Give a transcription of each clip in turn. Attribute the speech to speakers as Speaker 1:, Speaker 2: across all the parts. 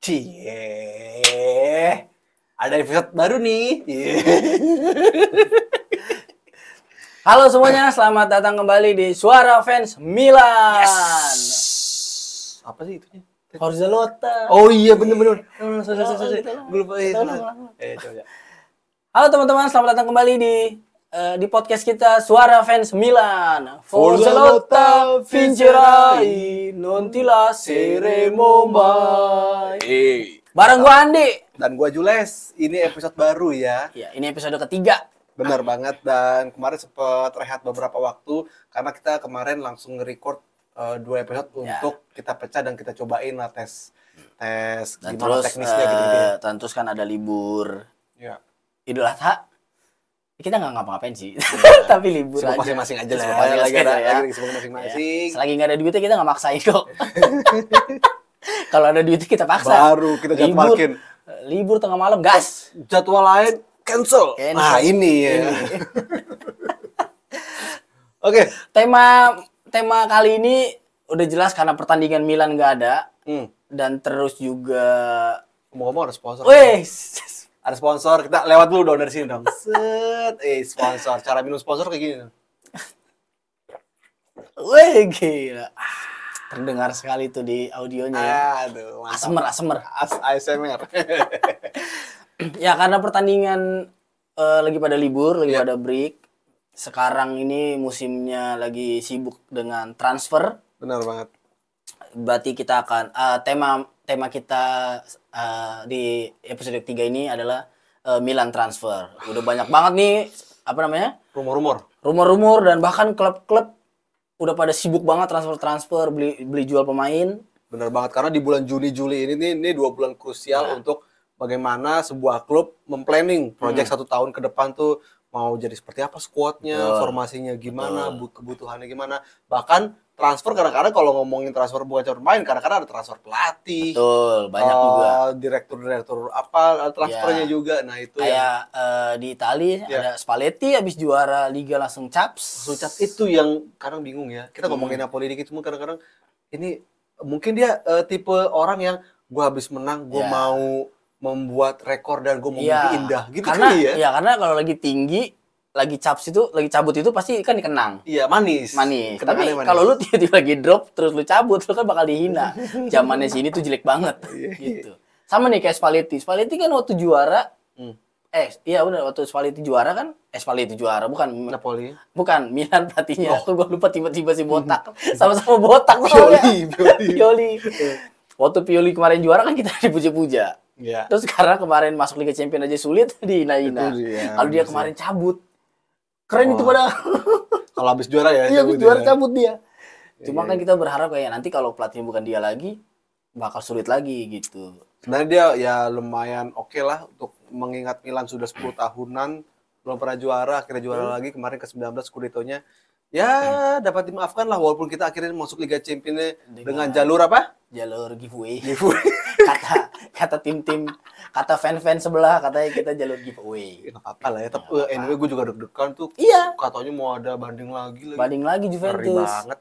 Speaker 1: Cie, ada episode baru nih.
Speaker 2: Halo semuanya, selamat datang kembali di Suara Fans Milan.
Speaker 1: Apa sih itunya?
Speaker 2: Forza Lotta.
Speaker 1: Oh iya bener-bener.
Speaker 2: Gue
Speaker 1: lupa ya. Coba.
Speaker 2: Halo teman-teman, selamat datang kembali di podcast kita Suara Fans Milan. Forza Lotta vincerai, non ti lasceremo mai. Bareng gua Andi.
Speaker 1: Dan gua Jules. Ini episode baru ya.
Speaker 2: Ya, ini episode ketiga.
Speaker 1: Benar banget, dan kemarin sempat rehat beberapa waktu karena kita kemarin langsung nge-record 2 episode untuk kita pecah dan kita cobain lah tes
Speaker 2: Dan
Speaker 1: gimana
Speaker 2: terus
Speaker 1: teknisnya gitu.
Speaker 2: tentu kan ada libur
Speaker 1: Ya.
Speaker 2: Idul Adha. Kita nggak ngapa-ngapain sih, tapi libur
Speaker 1: Sibuk
Speaker 2: aja.
Speaker 1: masing-masing aja lah.
Speaker 2: Sibuk masing-masing
Speaker 1: Lagi ada
Speaker 2: ya.
Speaker 1: sibuk masing-masing.
Speaker 2: Selagi nggak ada duitnya kita nggak maksain kok. Kalau ada duitnya kita paksa.
Speaker 1: Baru kita jadwalin.
Speaker 2: Libur tengah malam, gas.
Speaker 1: Jadwal lain cancel. Nah, ini ya. Oke.
Speaker 2: Tema kali ini udah jelas karena pertandingan Milan nggak ada. Dan terus juga
Speaker 1: Ngomong-ngomong ada sponsor.
Speaker 2: weh,
Speaker 1: Ada sponsor, kita lewat dulu dong dari sini dong. Set, sponsor. Cara minum sponsor kayak gini.
Speaker 2: weh gila. Terdengar sekali tuh di audionya ya.
Speaker 1: Aduh, mantap.
Speaker 2: Asemer.
Speaker 1: ASMR.
Speaker 2: Ya karena pertandingan lagi pada libur, lagi pada break. Sekarang ini musimnya lagi sibuk dengan transfer.
Speaker 1: Benar banget.
Speaker 2: Berarti kita akan tema kita di episode 3 ini adalah Milan transfer. Udah banyak banget nih rumor-rumor dan bahkan klub-klub udah pada sibuk banget transfer beli jual pemain.
Speaker 1: Benar banget, karena di bulan Juni Juli ini 2 bulan krusial untuk bagaimana sebuah klub memplanning project 1 tahun ke depan tuh mau jadi seperti apa squadnya, formasinya gimana, kebutuhannya gimana. Bahkan transfer kadang-kadang kalau ngomongin transfer bukan cuma pemain, kadang-kadang ada transfer pelatih.
Speaker 2: Betul, banyak juga.
Speaker 1: Direktur apa transfernya juga. Nah, itu
Speaker 2: kayak di Italia ada Spalletti habis juara Liga langsung caps.
Speaker 1: Itu yang kadang bingung ya. Kita ngomongin Napoli dikit, cuma kadang-kadang ini mungkin dia tipe orang yang gua habis menang, gua mau membuat rekor dan gua mau mimpi indah gitu
Speaker 2: karena,
Speaker 1: kali ya.
Speaker 2: Iya, karena kalau lagi tinggi, lagi cabut itu pasti kan dikenang.
Speaker 1: Iya, manis.
Speaker 2: Tapi kalau lu tiba-tiba lagi drop terus lu cabut, lu kan bakal dihina. Zamannya sini tuh jelek banget gitu. Sama nih kayak Spalletti. Spalletti kan waktu juara waktu Spalletti juara kan Spalletti juara bukan
Speaker 1: Napoli.
Speaker 2: Bukan, Milan pelatihnya. Aku gua lupa tiba-tiba si botak. Sama-sama botak Pioli. Waktu Pioli kemarin juara kan kita dipuja-puja.
Speaker 1: Iya.
Speaker 2: Terus sekarang kemarin masuk Liga Champions aja sulit dihina-hina. Kalau dia kemarin cabut. Keren itu padahal.
Speaker 1: Kalau habis juara ya.
Speaker 2: Iya, habis juara cabut dia. Cuma kan kita berharap kayak nanti kalau pelatihnya bukan dia lagi bakal sulit lagi gitu.
Speaker 1: Sebenarnya dia ya lumayan oke lah untuk mengingat Milan sudah 10 tahunan belum pernah juara, akhirnya juara lagi kemarin ke-19 Scudetto-nya. Ya, dapat dimaafkan lah walaupun kita akhirnya masuk Liga Champions dengan jalur apa?
Speaker 2: Jalur giveaway. Kata tim-tim, kata fan-fan sebelah katanya kita jalur giveaway.
Speaker 1: Enggak apa-apa lah ya, tapi anyway gue juga deg-degan tuh.
Speaker 2: Iya.
Speaker 1: Katanya mau ada banding lagi.
Speaker 2: Banding lagi Juventus.
Speaker 1: Ngeri banget.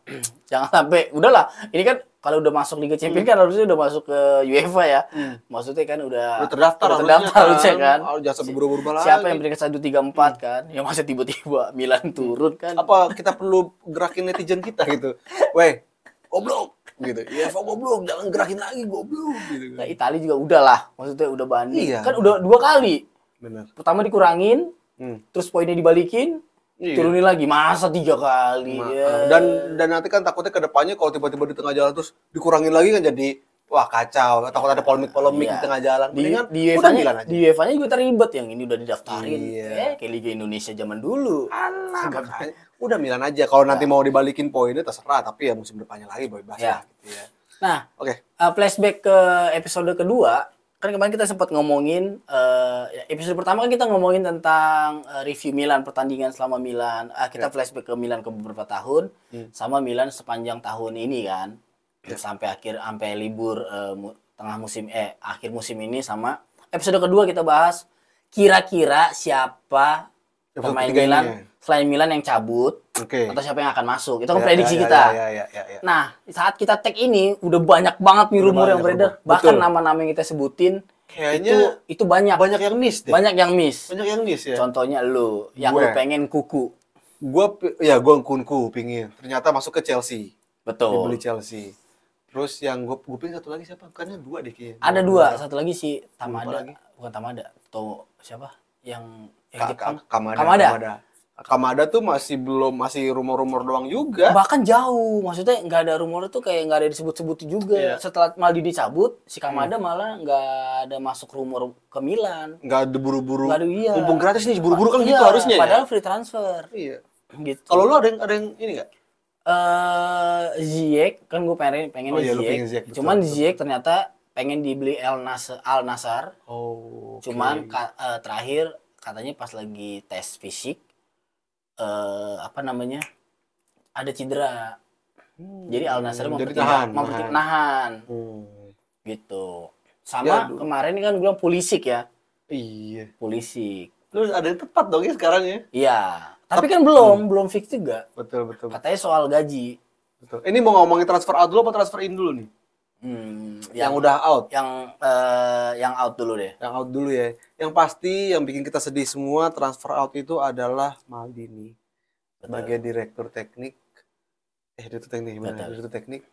Speaker 2: Jangan sampai, udahlah. Ini kan kalau udah masuk Liga Champions kan harusnya udah masuk ke UEFA ya. Maksudnya kan udah
Speaker 1: terdaftar
Speaker 2: harusnya kan.
Speaker 1: Jangan sampai buru-buru lagi.
Speaker 2: Siapa yang berikan 1-3-4 kan? Yang masa tiba-tiba Milan turun kan.
Speaker 1: Apa kita perlu gerakin netizen kita gitu. Weh, goblok gitu. Ya, goblok, jangan gerakin lagi goblok gitu.
Speaker 2: Nah, Italia juga udahlah. Maksudnya udah banding.
Speaker 1: Iya.
Speaker 2: Kan udah 2 kali.
Speaker 1: Benar.
Speaker 2: Pertama dikurangin, terus poinnya dibalikin. Turunin lagi, masa 3 kali ya.
Speaker 1: Dan nanti kan takutnya ke depannya kalau tiba-tiba di tengah jalan terus dikurangin lagi kan jadi wah kacau, takut ada polemik di tengah jalan.
Speaker 2: Di UEFA-nya juga terlibat, yang ini udah didaftarin. Kayak Liga Indonesia zaman dulu.
Speaker 1: Udah Milan aja, kalau nanti mau dibalikin poinnya terserah, tapi ya musim depannya lagi bebas ya. Gitu ya.
Speaker 2: Nah, flashback ke episode kedua. Kan kemarin kita sempat ngomongin, episode pertama kan kita ngomongin tentang review Milan, pertandingan selama Milan. Kita flashback ke Milan ke beberapa tahun, sama Milan sepanjang tahun ini kan. Sampai libur akhir musim ini, sama episode kedua kita bahas kira-kira siapa pemain Milan selain Milan yang cabut
Speaker 1: Oke.
Speaker 2: atau siapa yang akan masuk. Itu kan
Speaker 1: Ya,
Speaker 2: prediksi
Speaker 1: ya,
Speaker 2: kita.
Speaker 1: ya.
Speaker 2: Nah, saat kita tag ini udah banyak banget nih
Speaker 1: Udah
Speaker 2: rumor yang
Speaker 1: banyak
Speaker 2: beredar.
Speaker 1: rumor.
Speaker 2: Bahkan
Speaker 1: Betul.
Speaker 2: nama-nama yang kita sebutin
Speaker 1: Kayaknya
Speaker 2: itu banyak.
Speaker 1: banyak yang miss deh.
Speaker 2: Banyak yang miss.
Speaker 1: Banyak yang miss ya.
Speaker 2: Contohnya yang
Speaker 1: Gue.
Speaker 2: lu pengen Kuku.
Speaker 1: Gue Kunku pingin. Ternyata masuk ke Chelsea.
Speaker 2: Betul.
Speaker 1: Dibeli Chelsea. Terus yang gue pingin satu lagi siapa? Bukannya 2 deh kayaknya.
Speaker 2: Ada 2, satu lagi si Tamada.
Speaker 1: lagi.
Speaker 2: Bukan Tamada. Atau siapa? Yang Jepang.
Speaker 1: Kamada. Kamada tuh masih rumor-rumor doang juga.
Speaker 2: Bahkan jauh, maksudnya nggak ada rumor tuh kayak nggak ada disebut-sebut juga.
Speaker 1: Iya.
Speaker 2: Setelah Maldini cabut, si Kamada malah nggak ada masuk rumor ke Milan.
Speaker 1: Nggak ada buru-buru.
Speaker 2: Nggak ada, iya.
Speaker 1: Mumpung gratis nih, buru-buru kan
Speaker 2: Iya,
Speaker 1: gitu harusnya
Speaker 2: padahal
Speaker 1: ya.
Speaker 2: free transfer.
Speaker 1: Iya.
Speaker 2: Gitu.
Speaker 1: Kalau lu ada yang ini nggak?
Speaker 2: Ziyech kan gue pengen
Speaker 1: Oh iya, lu pengen Ziyech, betul,
Speaker 2: Cuman
Speaker 1: betul.
Speaker 2: Ziyech ternyata pengen dibeli Al Nassr.
Speaker 1: Oh. oke.
Speaker 2: Cuman terakhir katanya pas lagi tes fisik ada cedera. Jadi Al Nassr
Speaker 1: jadi
Speaker 2: nahan. Gitu. Sama
Speaker 1: Ya,
Speaker 2: kemarin kan gue bilang Pulisic ya.
Speaker 1: Iya.
Speaker 2: Pulisic.
Speaker 1: Lu ada yang tepat dong ya sekarang ya.
Speaker 2: Iya. Tapi kan belum fix juga.
Speaker 1: Betul.
Speaker 2: Katanya soal gaji.
Speaker 1: Betul. Ini mau ngomongin transfer out dulu apa transfer in dulu nih? Yang udah out.
Speaker 2: Yang out dulu deh.
Speaker 1: Yang out dulu ya. Yang pasti yang bikin kita sedih semua transfer out itu adalah Maldini. Sebagai direktur teknik. Direktur teknik.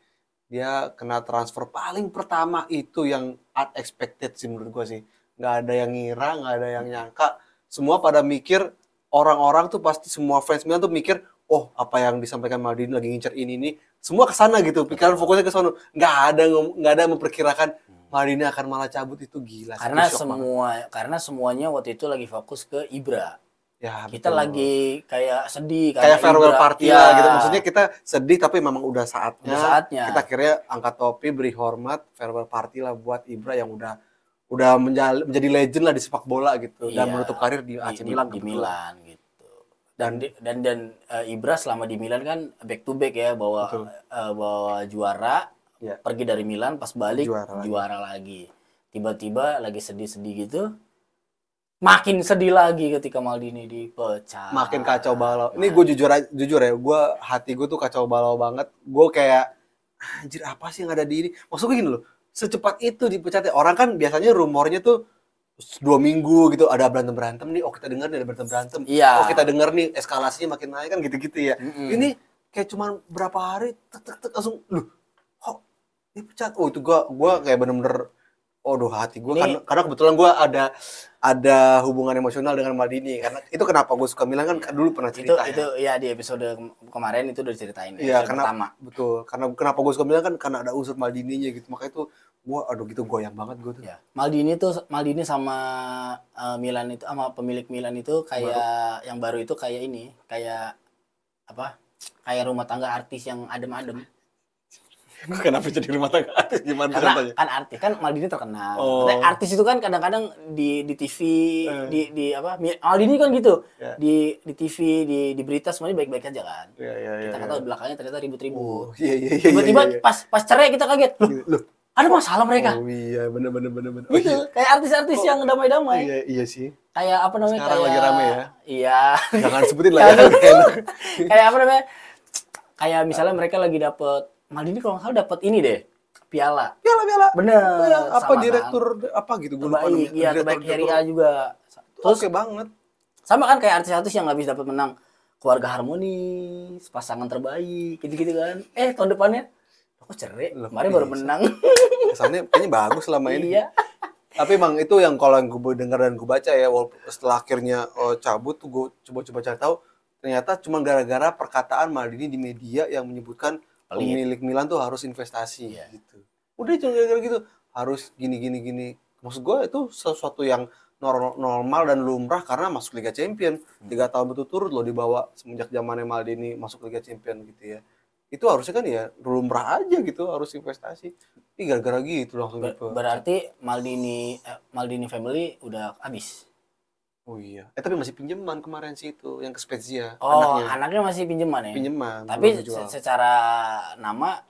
Speaker 1: Dia kena transfer paling pertama itu yang unexpected sih menurut gua sih. Nggak ada yang ngira, nggak ada yang nyangka. Semua pada mikir, orang-orang tuh pasti semua fans Milan tuh mikir, oh apa yang disampaikan Maldini lagi ngincer ini. Semua kesana gitu, pikiran fokusnya ke sana. Nggak ada yang memperkirakan Maldini akan malah cabut, itu gila.
Speaker 2: Karena semuanya waktu itu lagi fokus ke Ibra.
Speaker 1: Ya,
Speaker 2: kita
Speaker 1: betul.
Speaker 2: lagi kayak sedih
Speaker 1: kayak farewell
Speaker 2: Ibra,
Speaker 1: party lah gitu. Maksudnya kita sedih tapi memang udah saatnya. Kita akhirnya angkat topi, beri hormat, farewell party lah buat Ibra yang udah menjadi legend lah di sepak bola gitu. Dan menutup karir di AC Milan.
Speaker 2: Di Milan gitu. Dan Ibra selama di Milan kan back to back ya, bawa juara, pergi dari Milan, pas balik juara lagi. Tiba-tiba lagi sedih-sedih gitu. Makin sedih lagi ketika Maldini dipecat.
Speaker 1: Makin kacau balau. Ini gue jujur ya, hati gue tuh kacau balau banget. Gue kayak, anjir apa sih yang ada di ini? Maksud gue gini loh, secepat itu dipecatnya. Orang kan biasanya rumornya tuh 2 minggu gitu, ada berantem nih. Oh kita dengar nih ada berantem.
Speaker 2: Iya.
Speaker 1: Oh kita dengar nih eskalasinya makin naik kan gitu-gitu ya. Ini kayak cuman berapa hari, langsung, kok dipecat? Oh itu gue kayak bener-bener, hati gue karena kebetulan gue ada hubungan emosional dengan Maldini, karena itu kenapa gue suka Milan kan dulu pernah cerita
Speaker 2: itu ya di episode kemarin itu udah diceritain
Speaker 1: pertama. Betul, karena kenapa gue suka Milan kan karena ada unsur Maldininya gitu, makanya itu gue goyang banget gue tuh.
Speaker 2: Ya. Maldini sama Milan itu, sama pemilik Milan itu kayak yang baru itu kayak ini, kayak apa? Kayak rumah tangga artis yang adem-adem.
Speaker 1: Kenapa jadi rumah tangga artis? Gimana
Speaker 2: contohnya? Kan artis, kan Maldini terkenal. Artis itu kan kadang-kadang di TV, di apa? Maldini kan gitu. Di TV, di berita semuanya baik-baik aja kan. Kita nggak tahu belakangnya ternyata ribut-ribut. Tiba-tiba pas cerai kita kaget. Loh, ada masalah mereka.
Speaker 1: Oh iya, bener.
Speaker 2: Gitu, kayak artis-artis yang damai-damai.
Speaker 1: Iya sih.
Speaker 2: Kayak apa namanya?
Speaker 1: Sekarang lagi rame ya.
Speaker 2: Iya.
Speaker 1: Jangan sebutin lah ya.
Speaker 2: Kayak apa namanya? Kayak misalnya mereka lagi dapet, Maldini kalau nggak salah dapat ini deh, piala. Bener.
Speaker 1: Apa direktur apa gitu gue lupa namanya.
Speaker 2: Iya, terbaik Serie A juga. Terus
Speaker 1: oke banget.
Speaker 2: Sama kan kayak artis-artis yang nggak bisa dapat menang keluarga harmonis, pasangan terbaik, gitu-gitu kan. Tahun depannya kok cerai, kemarin baru menang.
Speaker 1: Kesannya kayaknya bagus selama ini.
Speaker 2: Iya.
Speaker 1: Tapi emang itu yang kalau yang gue dengar dan gue baca ya, walaupun setelah akhirnya cabut tuh gue coba cari tahu, ternyata cuma gara-gara perkataan Maldini di media yang menyebutkan pemilik Milan tuh harus investasi gitu. Udah cuma gara-gara gitu, harus gini. Maksud gue itu sesuatu yang normal dan lumrah karena masuk Liga Champions 3 tahun berturut-turut loh dibawa semenjak zamannya Maldini masuk Liga Champions gitu ya. Itu harusnya kan ya lumrah aja gitu, harus investasi. Ini gara-gara gitu langsung gitu.
Speaker 2: Berarti Maldini family udah habis.
Speaker 1: Oh iya. Tapi masih pinjaman kemarin sih itu yang ke Spezia.
Speaker 2: Anaknya masih pinjaman ya?
Speaker 1: Pinjaman.
Speaker 2: Tapi secara nama,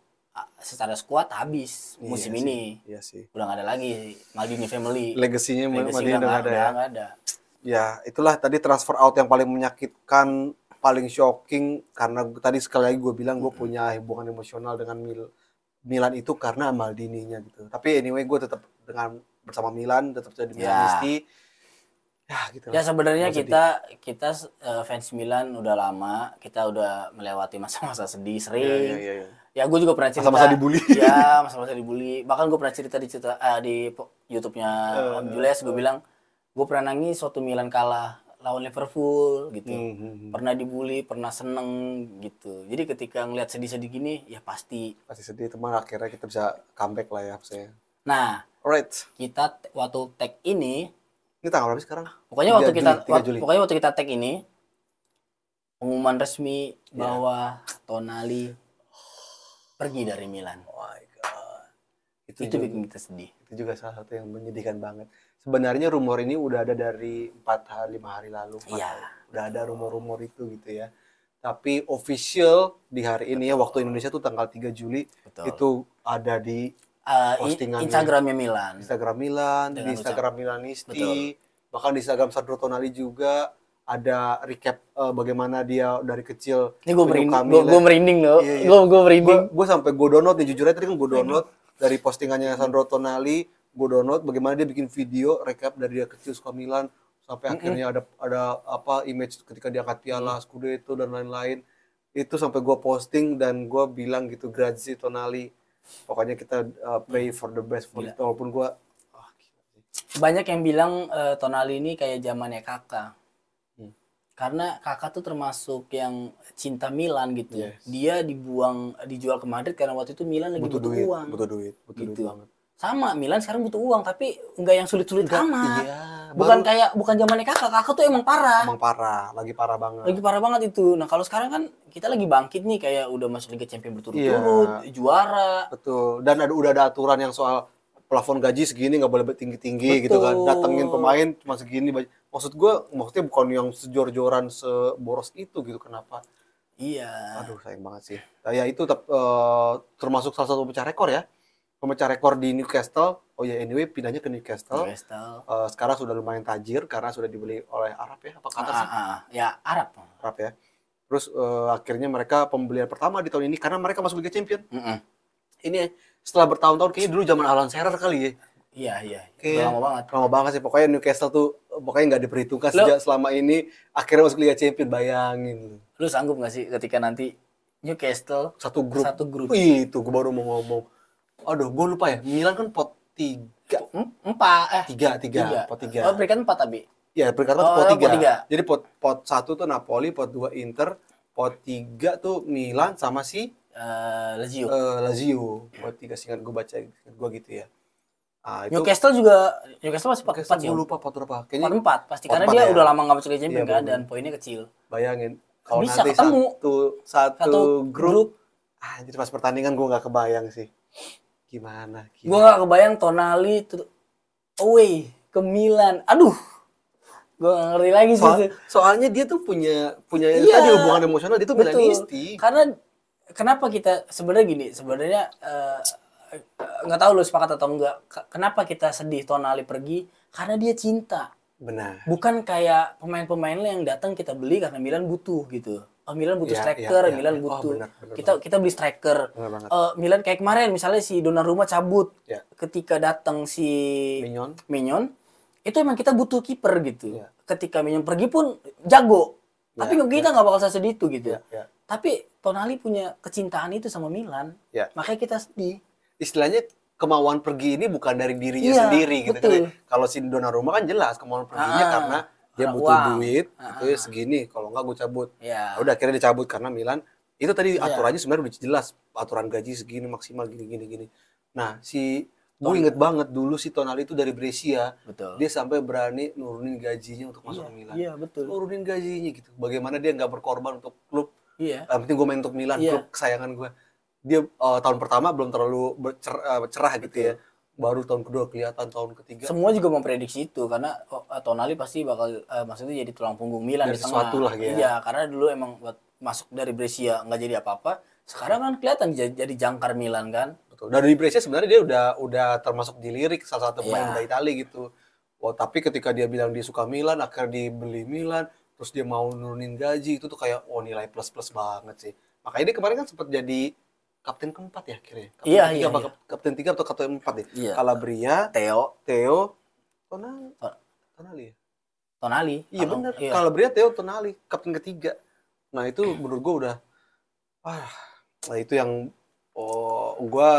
Speaker 2: secara skuad habis musim ini.
Speaker 1: Iya sih.
Speaker 2: Udah nggak ada lagi Maldini family.
Speaker 1: Legasinya Maldini udah nggak ada ya.
Speaker 2: Nggak ada.
Speaker 1: Ya, itulah tadi transfer out yang paling menyakitkan paling shocking karena tadi sekali lagi gue bilang gue punya hubungan emosional dengan Milan itu karena Maldininya gitu. Tapi anyway gue tetap bersama Milan, tetap jadi Milanisti. Ya gitu.
Speaker 2: Ya sebenarnya kita fans Milan udah lama, kita udah melewati masa-masa sedih sering. Ya gue juga pernah cerita.
Speaker 1: Masa-masa dibully.
Speaker 2: Ya masa-masa dibully. Bahkan gue pernah cerita di YouTube-nya Om Julius, gue bilang gue pernah nangis waktu Milan kalah lawan Liverpool gitu. Pernah dibully, pernah seneng gitu. Jadi ketika ngeliat sedih-sedih gini, ya pasti
Speaker 1: sedih, teman. Akhirnya kita bisa comeback lah ya saya.
Speaker 2: Nah,
Speaker 1: alright.
Speaker 2: Kita waktu tag ini
Speaker 1: tanggal berapa sekarang?
Speaker 2: Pokoknya waktu kita tag ini pengumuman resmi bahwa Tonali pergi dari Milan.
Speaker 1: Oh my god. Itu
Speaker 2: bikin kita sedih.
Speaker 1: Itu juga salah satu yang menyedihkan banget. Sebenarnya rumor ini udah ada dari 4-5 hari lalu.
Speaker 2: Iya.
Speaker 1: Udah ada rumor-rumor itu gitu ya. Tapi official di hari ini ya, waktu Indonesia tuh tanggal 3 Juli. Itu ada di
Speaker 2: Instagramnya Milan.
Speaker 1: Instagram Milan, di Instagram Milanisti. Bahkan di Instagram Sandro Tonali juga ada recap bagaimana dia dari kecil.
Speaker 2: Ini gue merinding loh. Gue merinding.
Speaker 1: Gue sampai gue download nih, jujur aja tadi kan gue download dari postingannya Sandro Tonali. Gue download bagaimana dia bikin video recap dari dia kecil suka Milan sampai akhirnya ada image ketika dia angkat piala Scudetto dan lain-lain. Itu sampai gue posting dan gue bilang gitu, grazie Tonali. Pokoknya kita pray for the best for it. Walaupun gue
Speaker 2: banyak yang bilang Tonali ini kayak zamannya Kakak. Karena Kakak tuh termasuk yang cinta Milan gitu. Dia dijual ke Madrid karena waktu itu Milan lagi butuh uang.
Speaker 1: Butuh duit banget.
Speaker 2: Sama, Milan sekarang butuh uang, tapi nggak yang sulit-sulit amat. Iya, bukan zamannya Kakak. Kakak tuh emang parah.
Speaker 1: Lagi parah banget.
Speaker 2: Lagi parah banget itu. Nah, kalau sekarang kan kita lagi bangkit nih, kayak udah masuk Liga Champions berturut-turut, juara.
Speaker 1: Betul. Dan udah ada aturan yang soal plafon gaji segini, nggak boleh tinggi-tinggi gitu kan. Datengin pemain cuma segini. Maksudnya bukan yang sejor-joran seboros itu gitu, kenapa?
Speaker 2: Iya.
Speaker 1: Aduh, sayang banget sih. Ya itu termasuk salah satu pemecah rekor ya. Pemecah rekor di Newcastle. Oh ya, anyway, pindahnya ke Newcastle. Sekarang sudah lumayan tajir karena sudah dibeli oleh Arab ya, apa Qatar sih?
Speaker 2: Ya, Arab
Speaker 1: ya. Terus akhirnya mereka pembelian pertama di tahun ini karena mereka masuk Liga Champions. Ini setelah bertahun-tahun, kayaknya dulu zaman Alan Shearer kali ya.
Speaker 2: Iya. Lama
Speaker 1: banget sih. Pokoknya Newcastle tuh nggak diperhitungkan sejak selama ini. Akhirnya masuk Liga Champions, bayangin.
Speaker 2: Lu sanggup nggak sih ketika nanti Newcastle
Speaker 1: satu grup? Itu gue baru mau ngomong. Aduh, gue lupa ya. Milan kan pot 3. 3. Pot 3.
Speaker 2: Oh, peringkat 4 tapi.
Speaker 1: Iya, peringkat 4 pot 3. Jadi pot 1 tuh Napoli, pot 2 Inter, pot 3 tuh Milan sama si Lazio. Pot 3 singkat gue baca gitu ya.
Speaker 2: Newcastle masih pot 4
Speaker 1: ya. Gue lupa pot berapa.
Speaker 2: Kayaknya pot 4 pasti karena dia udah lama enggak masuk Liga Champions kan dan poinnya kecil.
Speaker 1: Bayangin kalau
Speaker 2: bisa
Speaker 1: nanti
Speaker 2: ketemu
Speaker 1: satu grup. Jadi pas pertandingan gue nggak kebayang sih. Gimana?
Speaker 2: Gue gak kebayang Tonali away ke Milan. Aduh, gue gak ngerti lagi sih.
Speaker 1: Soalnya dia tuh punya tadi hubungan emosional, dia tuh Milanisti.
Speaker 2: Karena kenapa kita sebenarnya nggak tahu lu sepakat atau enggak. Kenapa kita sedih Tonali pergi? Karena dia cinta.
Speaker 1: Benar.
Speaker 2: Bukan kayak pemain-pemain yang datang kita beli karena Milan butuh gitu. Milan butuh striker, Milan butuh. Kita beli striker. Milan kayak kemarin misalnya si Donnarumma cabut. Ketika datang si Mignon, itu emang kita butuh kiper gitu. Ketika Mignon pergi pun jago. Tapi kita nggak bakal sesedih itu gitu. Tapi Tonali punya kecintaan itu sama Milan. Makanya kita sedih.
Speaker 1: Istilahnya kemauan pergi ini bukan dari dirinya sendiri gitu. Kalau si Donnarumma kan jelas kemauan perginya karena dia butuh duit, itu ya segini. Kalau enggak gue cabut. Udah akhirnya dicabut karena Milan. Itu tadi aturannya sebenarnya udah jelas. Aturan gaji segini maksimal gini. Nah, gue inget banget dulu si Tonali itu dari Brescia.
Speaker 2: Betul.
Speaker 1: Dia sampai berani nurunin gajinya untuk masuk ke Milan.
Speaker 2: Iya, betul.
Speaker 1: Nurunin gajinya gitu. Bagaimana dia nggak berkorban untuk klub.
Speaker 2: Iya.
Speaker 1: Yang penting gue main untuk Milan, klub kesayangan gue. Dia tahun pertama belum terlalu cerah gitu ya. Baru tahun kedua kelihatan, tahun ketiga.
Speaker 2: Semua juga memprediksi itu karena Tonali pasti bakal maksudnya jadi tulang punggung Milan di tengah.
Speaker 1: Lah, ya.
Speaker 2: Iya, karena dulu emang masuk dari Brescia nggak jadi apa-apa. Sekarang kan kelihatan jadi jangkar Milan kan.
Speaker 1: Betul. Dari Brescia sebenarnya dia udah termasuk dilirik salah satu pemain dari Italia gitu. Tapi ketika dia bilang dia suka Milan, akhirnya dibeli Milan, terus dia mau nurunin gaji, itu tuh kayak nilai plus banget sih. Makanya dia kemarin kan sempat jadi kapten keempat ya akhirnya. Kapten 3 atau kapten 4 ya.
Speaker 2: Iya.
Speaker 1: Calabria, Theo, Tonali ya?
Speaker 2: Tonali.
Speaker 1: Iya benar. Calabria, Theo, Tonali, kapten ketiga. Nah itu menurut gue udah, nah itu yang gue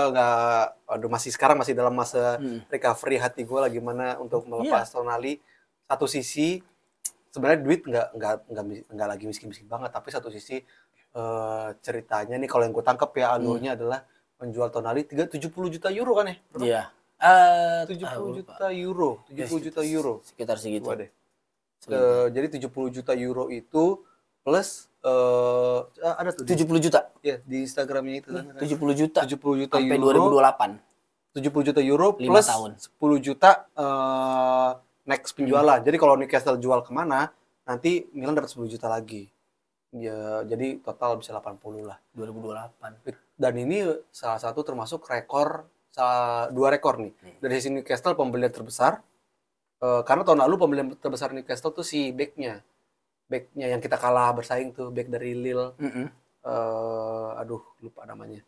Speaker 1: sekarang masih dalam masa recovery hati gue lagi mana untuk melepas Tonali. Satu sisi sebenarnya duit nggak lagi miskin banget, tapi satu sisi ceritanya nih kalau yang gue tangkap ya alurnya adalah menjual Tonali 70 juta euro kan ya?
Speaker 2: Iya.
Speaker 1: 70 juta euro.
Speaker 2: Sekitar segitu.
Speaker 1: Jadi 70 juta euro itu plus ada tuh
Speaker 2: 70 juta.
Speaker 1: Ya, di Instagramnya itu kan.
Speaker 2: 70 juta.
Speaker 1: 70 juta
Speaker 2: sampai
Speaker 1: euro.
Speaker 2: 2028.
Speaker 1: 70 juta euro
Speaker 2: 5
Speaker 1: plus
Speaker 2: tahun.
Speaker 1: 10 juta next penjualan. Jadi kalau Newcastle jual kemana, nanti Milan dapat 10 juta lagi. Ya, jadi total bisa 80 lah.
Speaker 2: 2028.
Speaker 1: Dan ini salah satu termasuk dua rekor nih. Dari sisi Newcastle pembelian terbesar. Karena tahun lalu pembelian terbesar Newcastle tuh si backnya yang kita kalah bersaing tuh, back dari Lille. Aduh lupa namanya.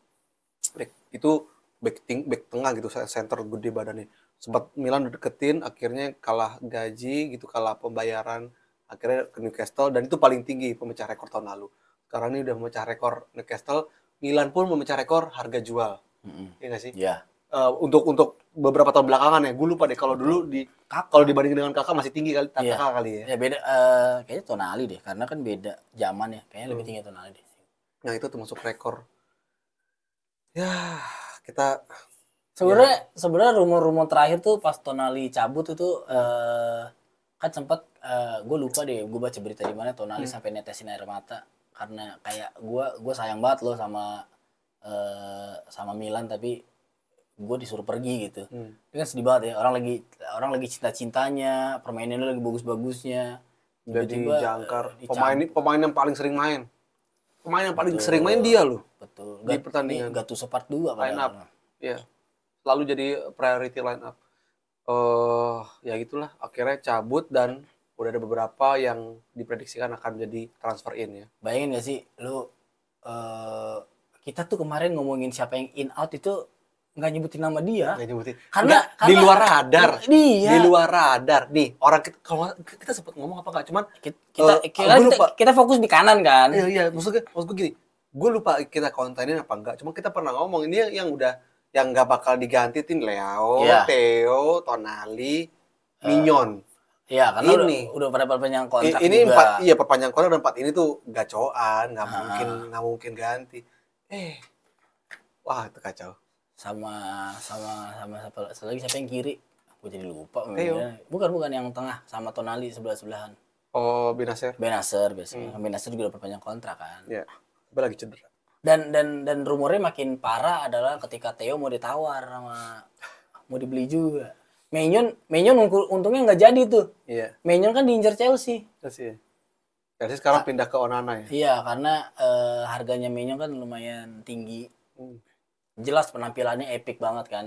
Speaker 1: Back tengah gitu, center gede badannya. Sempat Milan deketin, akhirnya kalah gaji gitu, kalah pembayaran, akhirnya ke Newcastle, dan itu paling tinggi pemecah rekor tahun lalu. Sekarang ini udah memecah rekor Newcastle, Milan pun memecah rekor harga jual. Iya nggak sih?
Speaker 2: Iya.
Speaker 1: Untuk beberapa tahun belakangan ya, gue lupa deh kalau dulu kalau dibanding dengan Kakak masih tinggi kali, Kakak kali ya.
Speaker 2: Ya beda, kayaknya Tonali deh, karena kan beda zaman ya, kayaknya lebih tinggi Tonali deh.
Speaker 1: Nah itu termasuk rekor. Ya kita
Speaker 2: sebenarnya rumor-rumor terakhir tuh pas Tonali cabut itu kan sempat gue lupa deh, gue baca berita di mana Tonali sampai netesin air mata karena kayak gue sayang banget loh sama Milan, tapi gue disuruh pergi gitu. Itu kan sedih banget ya, orang lagi cinta-cintanya, permainannya lagi bagus-bagusnya,
Speaker 1: jadi jangkar. Pemain yang paling sering main. Pemain yang paling sering main dia loh.
Speaker 2: Betul.
Speaker 1: Di pertandingan.
Speaker 2: Gattuso part 2
Speaker 1: line up. Iya. Selalu jadi priority line up. Ya gitulah, akhirnya cabut dan udah ada beberapa yang diprediksikan akan jadi transfer in ya.
Speaker 2: Bayangin gak sih lu kita tuh kemarin ngomongin siapa yang in out itu nggak nyebutin nama dia.
Speaker 1: Nggak nyebutin.
Speaker 2: Karena
Speaker 1: di luar radar.
Speaker 2: Iya.
Speaker 1: Di luar radar. Nih, orang kalau kita sempat ngomong apa enggak, cuman
Speaker 2: kita fokus di kanan kan.
Speaker 1: Iya, maksud gue gini. Gue lupa kita kontenin apa enggak. Cuma kita pernah ngomong ini yang nggak bakal diganti tim Leao, Theo, Tonali, Mignon.
Speaker 2: Iya, karena udah pada perpanjang kontrak
Speaker 1: ini
Speaker 2: juga.
Speaker 1: Perpanjang kontrak, dan 4 ini tuh gacoan, nggak mungkin ganti. Wah, itu kacau.
Speaker 2: Sama satu lagi siapa yang kiri? Aku jadi lupa.
Speaker 1: Theo.
Speaker 2: Bukan yang tengah, sama Tonali sebelahan.
Speaker 1: Oh, Benacer
Speaker 2: biasanya. Benacer juga udah perpanjang kontrak kan.
Speaker 1: Iya. Tapi lagi cedera.
Speaker 2: Dan rumornya makin parah adalah ketika Theo mau ditawar mau dibeli juga. Maignan untungnya nggak jadi tuh.
Speaker 1: Iya.
Speaker 2: Maignan kan diincar Chelsea.
Speaker 1: Chelsea sekarang pindah ke Onana ya.
Speaker 2: Iya, karena harganya Maignan kan lumayan tinggi. Jelas penampilannya epic banget kan.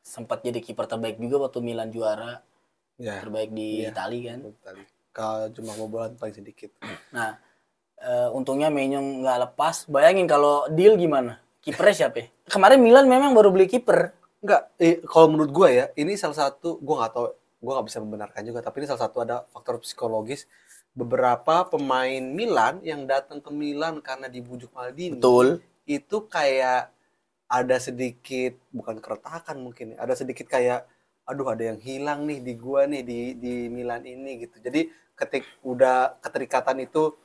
Speaker 2: Sempat jadi kiper terbaik juga waktu Milan juara. Ya. Terbaik di Italia kan.
Speaker 1: Kalau cuma kebobolan paling sedikit.
Speaker 2: Nah, untungnya Maignan nggak lepas. Bayangin kalau deal gimana? Kipernya siapa? Kemarin Milan memang baru beli kiper.
Speaker 1: Enggak, kalau menurut gue ya, ini salah satu, gue nggak tahu, gue nggak bisa membenarkan juga, tapi ini salah satu ada faktor psikologis. Beberapa pemain Milan yang datang ke Milan karena dibujuk Maldini.
Speaker 2: Betul.
Speaker 1: Itu kayak ada sedikit, bukan keretakan mungkin, ada sedikit kayak, aduh ada yang hilang nih di gua nih di Milan ini gitu. Jadi udah keterikatan itu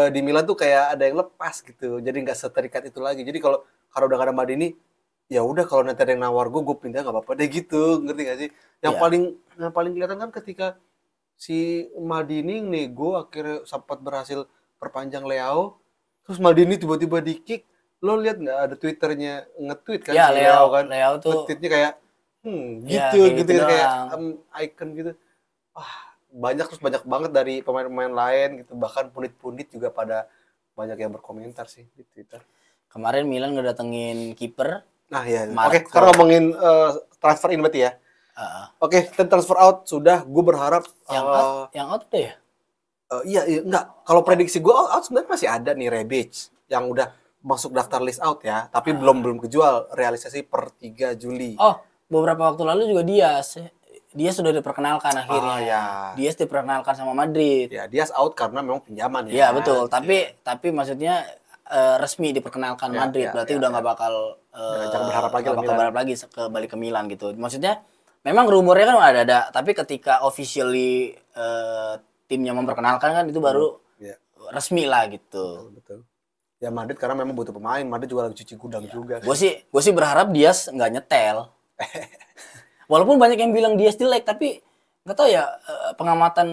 Speaker 1: di Milan tuh kayak ada yang lepas gitu. Jadi nggak seterikat itu lagi. Jadi kalau udah gak ada Maldini, ya udah kalau nanti ada yang nawar gue pindah nggak apa-apa deh gitu, ngerti gak sih? Yang paling kelihatan kan ketika si Maldini nego akhirnya sempat berhasil perpanjang Leao, terus Maldini tiba-tiba di-kick. Lo lihat nggak ada Twitternya nge-tweet kan
Speaker 2: si
Speaker 1: Leao kan?
Speaker 2: Leao tuh
Speaker 1: nge-tweetnya kayak gitu kayak icon gitu. Wah, banyak banget dari pemain-pemain lain gitu, bahkan pundit-pundit juga pada banyak yang berkomentar sih di Twitter.
Speaker 2: Kemarin Milan ngedatengin kiper.
Speaker 1: Nah ya, oke, sekarang ngomongin transfer in berarti ya. Oke, transfer out sudah. Gue berharap
Speaker 2: yang out udah ya?
Speaker 1: Iya, enggak. Kalau prediksi gue out sebenarnya masih ada nih Rebic yang udah masuk daftar list out ya, tapi belum kejual, realisasi per 3 Juli.
Speaker 2: Oh, beberapa waktu lalu juga dia sudah diperkenalkan akhirnya.
Speaker 1: Ya.
Speaker 2: Dia diperkenalkan sama Madrid.
Speaker 1: Ya, dia out karena memang pinjaman ya.
Speaker 2: Iya, betul. Tapi maksudnya resmi diperkenalkan Madrid, berarti udah nggak bakal
Speaker 1: jangan berharap lagi
Speaker 2: balik ke Milan gitu. Maksudnya memang rumornya kan ada, tapi ketika officially timnya memperkenalkan kan itu baru resmi lah gitu.
Speaker 1: Betul. Ya Madrid karena memang butuh pemain, Madrid juga lagi cuci gudang juga.
Speaker 2: Gue sih berharap Diaz nggak nyetel. Walaupun banyak yang bilang Diaz jelek, tapi nggak tahu ya, pengamatan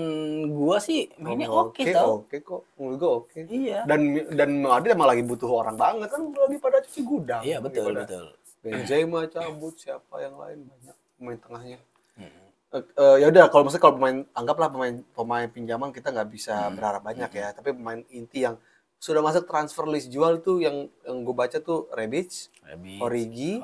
Speaker 2: gue sih mainnya oke tau.
Speaker 1: Oke kok, menurut gue oke.
Speaker 2: Iya.
Speaker 1: Dan Madrid emang lagi butuh orang banget kan, lagi pada cuci gudang.
Speaker 2: Iya betul.
Speaker 1: Benzema cabut, siapa yang lain banyak pemain tengahnya. Ya udah kalau pemain, anggaplah pemain pinjaman kita nggak bisa berharap banyak ya, tapi pemain inti yang sudah masuk transfer list jual tuh yang gue baca tuh Rebic, Origi,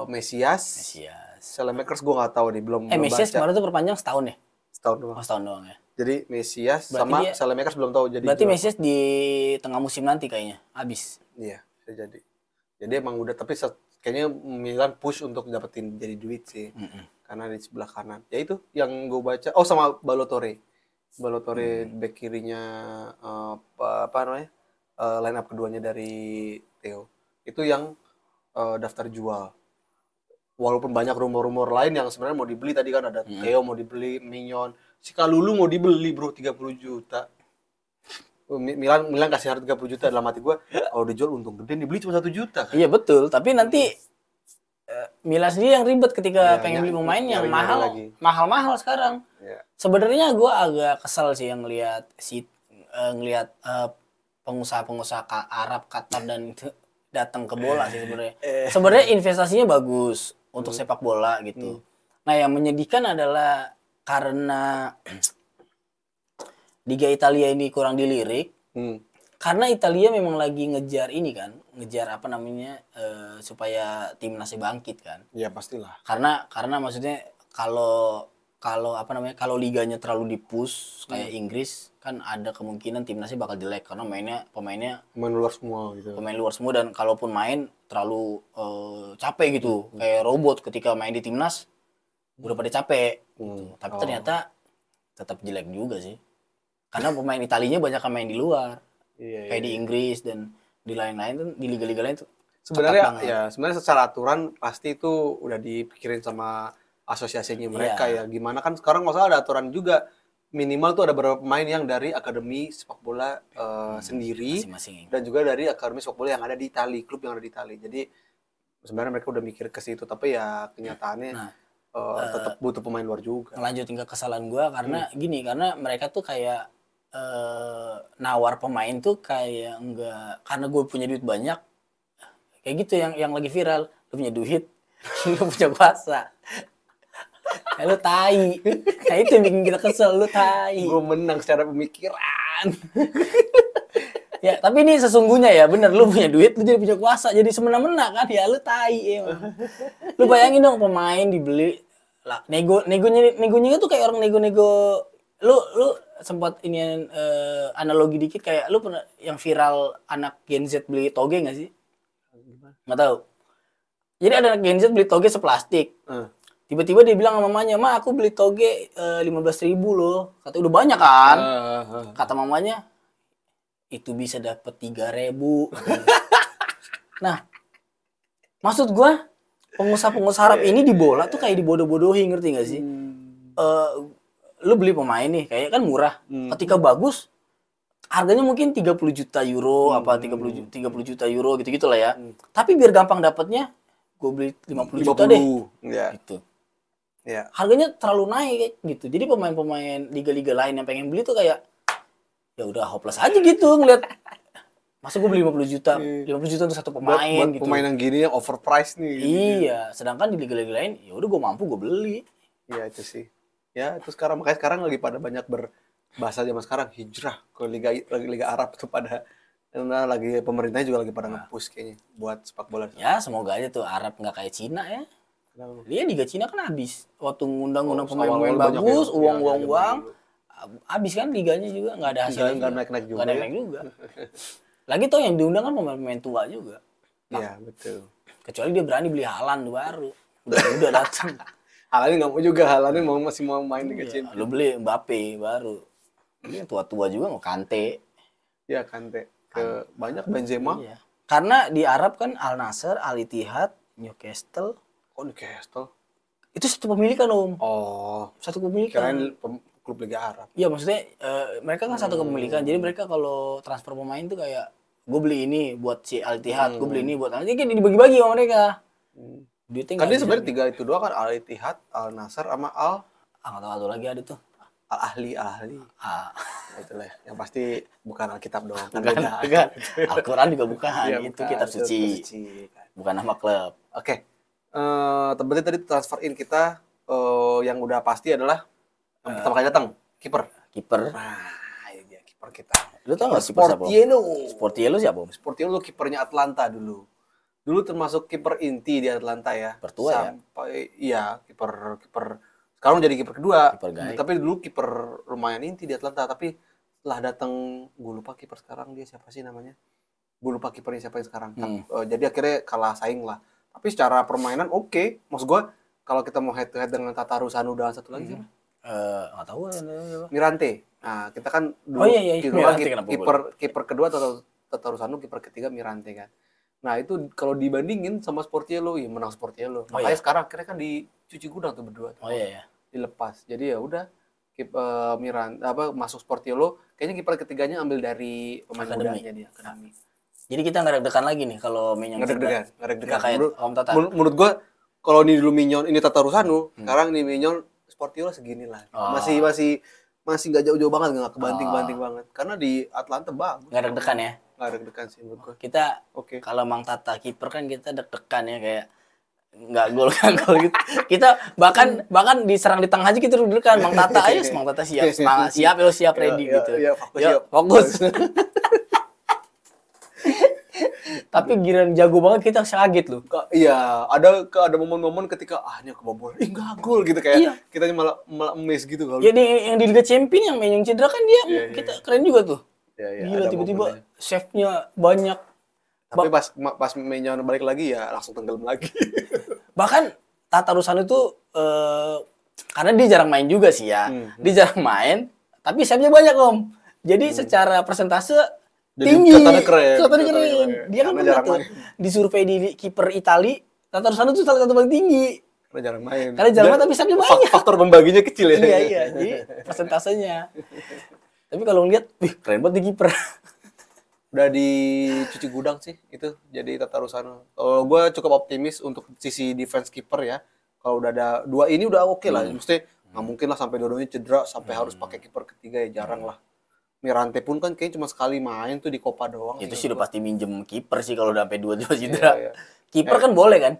Speaker 1: Mesias. Selemakers gue nggak tahu nih, belum
Speaker 2: Mesias
Speaker 1: baca.
Speaker 2: kemarin tuh perpanjang setahun ya?
Speaker 1: Setahun doang ya. Jadi Mesias sama Selemakers belum tahu jadi.
Speaker 2: Berarti Mesias di tengah musim nanti kayaknya habis.
Speaker 1: Iya, bisa jadi. Jadi emang udah, tapi kayaknya Milan push untuk dapetin jadi duit sih. Karena di sebelah kanan. Ya itu yang gue baca. Oh, sama Balotore back kirinya apa namanya? Line up keduanya dari Theo. Itu yang daftar jual. Walaupun banyak rumor-rumor lain yang sebenarnya mau dibeli, tadi kan ada Theo mau dibeli, Mignon, si Kalulu mau dibeli bro 30 juta. Milan kasih harga 30 juta, dalam hati gue kalau dijual untung gede, dibeli cuma 1 juta kan?
Speaker 2: Iya betul, tapi nanti Milan sendiri yang ribet ketika pengen beli pemain yang mahal sekarang.
Speaker 1: Ya.
Speaker 2: Sebenarnya gue agak kesel sih yang ngelihat pengusaha-pengusaha Arab, Qatar dan itu datang ke bola sih sebenarnya. Sebenarnya investasinya bagus untuk sepak bola gitu. Nah yang menyedihkan adalah karena Liga Italia ini kurang dilirik. Karena Italia memang lagi ngejar apa namanya, supaya timnasnya bangkit kan.
Speaker 1: Iya pastilah.
Speaker 2: Karena maksudnya kalau apa namanya, kalau liganya terlalu dipush kayak Inggris kan ada kemungkinan timnasnya bakal jelek karena pemainnya
Speaker 1: pemain luar semua gitu.
Speaker 2: Pemain luar semua, dan kalaupun main terlalu capek gitu. Kayak robot ketika main di timnas udah pada capek. Tapi ternyata tetap jelek juga sih. Karena pemain Italinya banyak yang main di luar. Kayak di Inggris dan di lain-lain tuh, di liga-liga lain tuh.
Speaker 1: Sebenarnya secara aturan pasti itu udah dipikirin sama asosiasinya mereka ya. Gimana kan sekarang nggak salah ada aturan juga, minimal tuh ada beberapa pemain yang dari akademi sepak bola sendiri masing-masing. Dan juga dari akademi sepak bola yang ada di Itali, klub yang ada di Itali. Jadi sebenarnya mereka udah mikir ke situ, tapi ya kenyataannya tetap butuh pemain luar juga.
Speaker 2: Ngelanjutin ke kesalahan gue karena mereka tuh kayak nawar pemain tuh kayak enggak, karena gue punya duit banyak kayak gitu, yang lagi viral, lu punya duit lu punya kuasa, lu tai. Nah itu yang bikin kita kesel, lu tai.
Speaker 1: Gue menang secara pemikiran.
Speaker 2: Ya tapi ini sesungguhnya ya bener, lu punya duit lu jadi punya kuasa, jadi semena-mena kan ya, lu tai emang. Lu bayangin dong pemain dibeli lah, negonya tuh kayak orang nego-nego. Lu sempat ini analogi dikit, kayak lu pernah yang viral anak Gen Z beli toge nggak sih? Nggak tahu. Jadi ada anak Gen Z beli toge seplastik. Tiba-tiba dia bilang sama mamanya, "Ma, aku beli toge 15.000 loh." Kata udah banyak kan? Kata mamanya, "Itu bisa dapat 3.000." Nah, maksud gua pengusaha-pengusaha Arab ini di bola tuh kayak dibodoh-bodohi, ngerti nggak sih? Lu beli pemain nih kayak kan murah. Ketika bagus harganya mungkin 30 juta euro, 30 juta euro gitu-gitu lah ya. Tapi biar gampang dapatnya gue beli 50 juta deh. Gitu.
Speaker 1: Ya.
Speaker 2: Harganya terlalu naik gitu. Jadi pemain-pemain liga-liga lain yang pengen beli tuh kayak ya udah hopeless aja gitu ngeliat, masa gue beli 50 juta untuk satu pemain
Speaker 1: buat
Speaker 2: gitu.
Speaker 1: Pemain yang gini yang overpriced nih.
Speaker 2: Iya, sedangkan di liga-liga lain ya udah gue mampu gue beli.
Speaker 1: Iya itu sih. Ya itu makanya sekarang lagi pada banyak berbahasa zaman sekarang hijrah ke liga Arab tuh, pada karena lagi pemerintahnya juga lagi pada nge-push kayaknya buat sepak bola.
Speaker 2: Ya semoga aja tuh Arab nggak kayak Cina ya. Dia Liga Cina kan habis waktu ngundang-ngundang pemain-pemain bagus, uang. habis kan liganya juga nggak ada hasilnya.
Speaker 1: Nggak naik-naik juga.
Speaker 2: Nggak naik juga. Lagi toh yang diundang kan pemain tua juga.
Speaker 1: Iya, betul.
Speaker 2: Kecuali dia berani beli Haaland baru. Udah datang.
Speaker 1: Haaland nggak mau juga, Haaland masih mau main di Champions.
Speaker 2: Lu beli Mbappe baru. Ini tua-tua juga mau Kante.
Speaker 1: Ya Kante. Banyak Benzema.
Speaker 2: Iya. Karena di Arab kan Al Nassr, Al Ittihad, Newcastle.
Speaker 1: Oh, Newcastle.
Speaker 2: Itu satu pemilikan Om.
Speaker 1: Oh,
Speaker 2: Satu pemilikan.
Speaker 1: kirain klub Liga Arab.
Speaker 2: Iya maksudnya mereka kan satu kepemilikan. Jadi mereka kalau transfer pemain tuh kayak gue beli ini buat si Al Ittihad, gue beli ini buat Al Ittihad, dibagi-bagi sama mereka. Duitnya
Speaker 1: Kan dia sebenarnya 3 itu doang kan, Al Ittihad, Al Nassr sama Al
Speaker 2: nggak tahu satu lagi ada tuh.
Speaker 1: Ahli.
Speaker 2: Ah.
Speaker 1: Itulah yang pasti bukan Alkitab doang.
Speaker 2: Bukan. Al-Quran juga bukan.
Speaker 1: Ya,
Speaker 2: itu
Speaker 1: bukan.
Speaker 2: kitab suci. Bukan nama klub.
Speaker 1: Oke. Berarti tadi transfer in kita yang udah pasti adalah yang pertama kali datang kiper. Nah, ini dia kiper kita.
Speaker 2: Lu tau nggak kiper siapa? Sportiello siapa?
Speaker 1: Sportiello kipernya Atlanta dulu. Dulu termasuk kiper inti di Atlanta ya.
Speaker 2: Pertua ya?
Speaker 1: Sampai iya, kiper sekarang jadi kiper kedua. Tapi dulu kiper lumayan inti di Atlanta, tapi setelah datang gue lupa kiper sekarang dia siapa sih namanya. Gue lupa kipernya siapa yang sekarang. Jadi akhirnya kalah saing lah. Tapi secara permainan oke. Maksud gue kalau kita mau head to head dengan Tataru Sanu dan satu lagi siapa?
Speaker 2: Nggak tahu.
Speaker 1: Mirante. Nah, kita kan dulu kiper kedua Tataru Sanu, kiper ketiga Mirante kan. Nah, itu kalau dibandingin sama Sportiello, ya menang Sportiello. Makanya sekarang akhirnya kan dicuci gudang tuh berdua. Dilepas. Jadi ya udah masuk Sportiello, kayaknya kiper ketiganya ambil dari pemain mudanya dia, akademi.
Speaker 2: Jadi kita nggak deg-degan lagi nih kalau Mignon.
Speaker 1: Nggak deg-degan.
Speaker 2: Om Tata.
Speaker 1: Menurut gua kalau ini dulu Mignon, ini Tataru Sanu, sekarang ini Mignon, Sportiello segini lah. Masih nggak jauh-jauh banget, nggak kebanting-banting banget. Karena di Atlanta bagus.
Speaker 2: Nggak deg-degan ya?
Speaker 1: Nggak deg-degan sih menurut gua.
Speaker 2: Kita kalau Mang Tata kiper kan kita deg-degan ya, kayak nggak gol gitu. Kita bahkan diserang di tengah aja kita deg-degan. Mang Tata ayo, Mang Tata siap ready gitu.
Speaker 1: Iya,
Speaker 2: fokus. Tapi giliran jago banget kita kaget loh.
Speaker 1: Iya, ada momen-momen ketika ini kebobolan, nggak gol gitu kayak kita malah emes gitu kalau.
Speaker 2: Ya yang di Liga Champions yang Mignon cedera kan dia kita keren juga tuh. Gila tiba-tiba save-nya banyak.
Speaker 1: Tapi pas Mignon balik lagi ya langsung tenggelam lagi.
Speaker 2: Bahkan Tataru Sanu itu karena dia jarang main juga sih ya. Dia jarang main, tapi save-nya banyak Om. Jadi secara persentase tinggi. Katanya keren. Dia kan pernah tuh disurvei di kiper Itali, Tataru Sanu tuh salah satu paling tinggi.
Speaker 1: Karena jarang main.
Speaker 2: Tapi save-nya banyak.
Speaker 1: Faktor pembaginya kecil ya.
Speaker 2: Iya. Jadi persentasenya. Tapi kalau ngeliat, keren banget di kiper.
Speaker 1: Udah dicuci gudang sih itu. Jadi Tataru Sanu. Gue cukup optimis untuk sisi defense keeper ya. Kalau udah ada dua ini udah oke lah. Mesti nggak mungkin lah sampai dua-duanya cedera sampai harus pakai kiper ketiga ya, jarang lah. Mirante pun kan kayaknya cuma sekali main tuh di Copa doang.
Speaker 2: Itu sih udah pasti minjem kiper sih kalau udah sampai dua-dua cedera. Kiper kan boleh kan?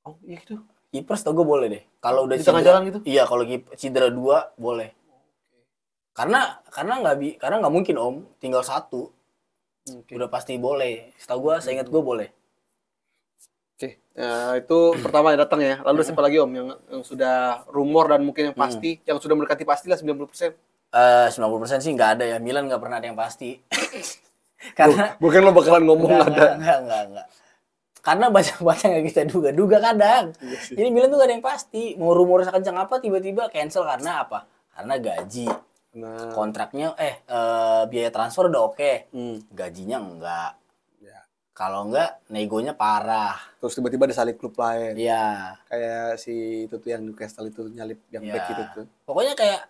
Speaker 1: Oh iya gitu.
Speaker 2: Kiper setau gue boleh deh. Kalau udah
Speaker 1: di tengah jalan gitu?
Speaker 2: Iya, kalau cedera 2 boleh. Karena nggak mungkin Om, tinggal 1. Udah pasti boleh. Setahu gue, seingat gue boleh.
Speaker 1: Oke. Itu pertama yang datang ya. Lalu siapa lagi Om yang sudah rumor dan mungkin yang pasti, yang sudah mendekati pasti lah 90%?
Speaker 2: 90% sih nggak ada ya. Milan nggak pernah ada yang pasti. Karena
Speaker 1: bukan lo bakalan ngomong ada.
Speaker 2: Enggak. Karena baca-baca nggak kita duga kadang. Jadi Milan tuh gak ada yang pasti. Mau rumor sekencang apa tiba-tiba cancel karena apa? Karena gaji. Kontraknya biaya transfer udah oke. Gajinya enggak. Kalau enggak negonya parah.
Speaker 1: Terus tiba-tiba ada salib klub lain.
Speaker 2: Iya.
Speaker 1: Kayak si itu tuh yang Newcastle itu nyalip yang back itu tuh.
Speaker 2: Pokoknya kayak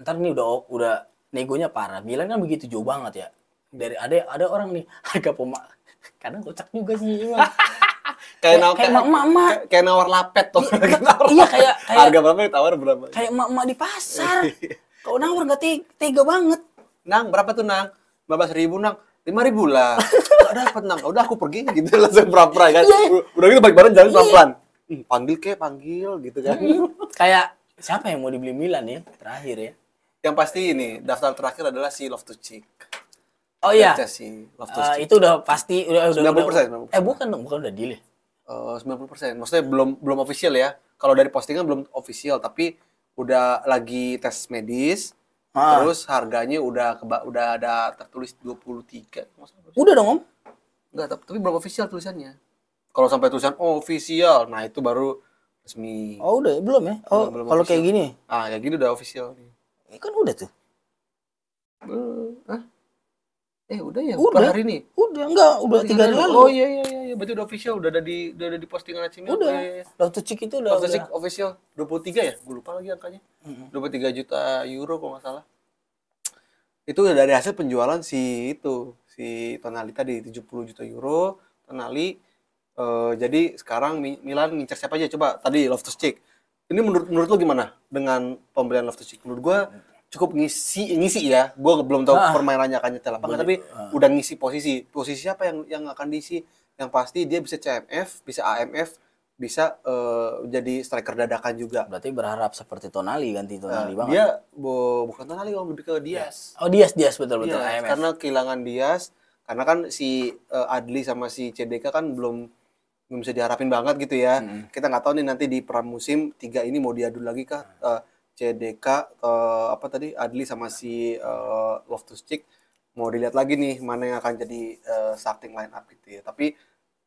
Speaker 2: ntar nih udah negonya parah. Milan kan begitu jauh banget ya. Dari ada orang nih harga kadang kocak juga sih emang. kayak emak-emak
Speaker 1: kayak nawar lapet tuh.
Speaker 2: Iya kayak
Speaker 1: harga berapa ditawar berapa?
Speaker 2: Kayak emak-emak di pasar. Kalau nawar nggak tega banget.
Speaker 1: Nang berapa tuh Nang? 15.000 Nang. 5.000 lah. Nggak dapat Nang. Udah aku pergi gitu langsung pura-pura kan. Udah gitu baik-baik jalan pelan-pelan. Panggil gitu kan.
Speaker 2: Kayak siapa yang mau dibeli Milan ya terakhir ya?
Speaker 1: Yang pasti ini daftar terakhir adalah si Loftus-Cheek.
Speaker 2: Oh iya. Itu udah pasti udah
Speaker 1: 90%.
Speaker 2: Bukan udah deal ya.
Speaker 1: 90%. Maksudnya belum official ya. Kalau dari postingan belum official tapi udah lagi tes medis Terus harganya udah ada tertulis 23.
Speaker 2: Udah dong, Om?
Speaker 1: Enggak, tapi belum official tulisannya. Kalau sampai tulisan official, nah itu baru resmi.
Speaker 2: Oh, udah belum ya? Oh,
Speaker 1: belum
Speaker 2: kalau kayak gini.
Speaker 1: Kayak gini udah official nih.
Speaker 2: Kan udah tuh.
Speaker 1: Udah ya?
Speaker 2: Udah.
Speaker 1: Hari ini?
Speaker 2: Udah, enggak, udah 3 hari lalu.
Speaker 1: Oh iya, berarti udah official, udah ada di postingan Acimil.
Speaker 2: Udah. Loftus-Cheek itu udah.
Speaker 1: Loftus-Cheek official 23 ya? Gue lupa lagi angkanya. 23 juta euro kalau nggak salah. Itu udah dari hasil penjualan si Tonali tadi 70 juta euro. Tonali jadi sekarang Milan ngincer siapa aja coba? Tadi Loftus-Cheek. Ini menurut lo gimana dengan pembelian Loftus-Cheek? Menurut gua cukup ngisi ya. Gua belum tahu permainannya akan nyetel apa enggak, tapi udah ngisi posisi. Posisi apa yang akan diisi? Yang pasti dia bisa CMF, bisa AMF, bisa jadi striker dadakan juga.
Speaker 2: Berarti berharap seperti Tonali, ganti Tonali banget.
Speaker 1: Dia bukan Tonali, lebih ke Diaz.
Speaker 2: Oh, Diaz betul
Speaker 1: AMF. Karena kehilangan Diaz, karena kan si Adli sama si CDK kan belum bisa diharapin banget gitu ya. Kita nggak tahu nih nanti di pramusim 3 ini mau diadu lagi kah? CDK Adli sama si Loftus-Cheek mau dilihat lagi nih mana yang akan jadi starting line up gitu ya. Tapi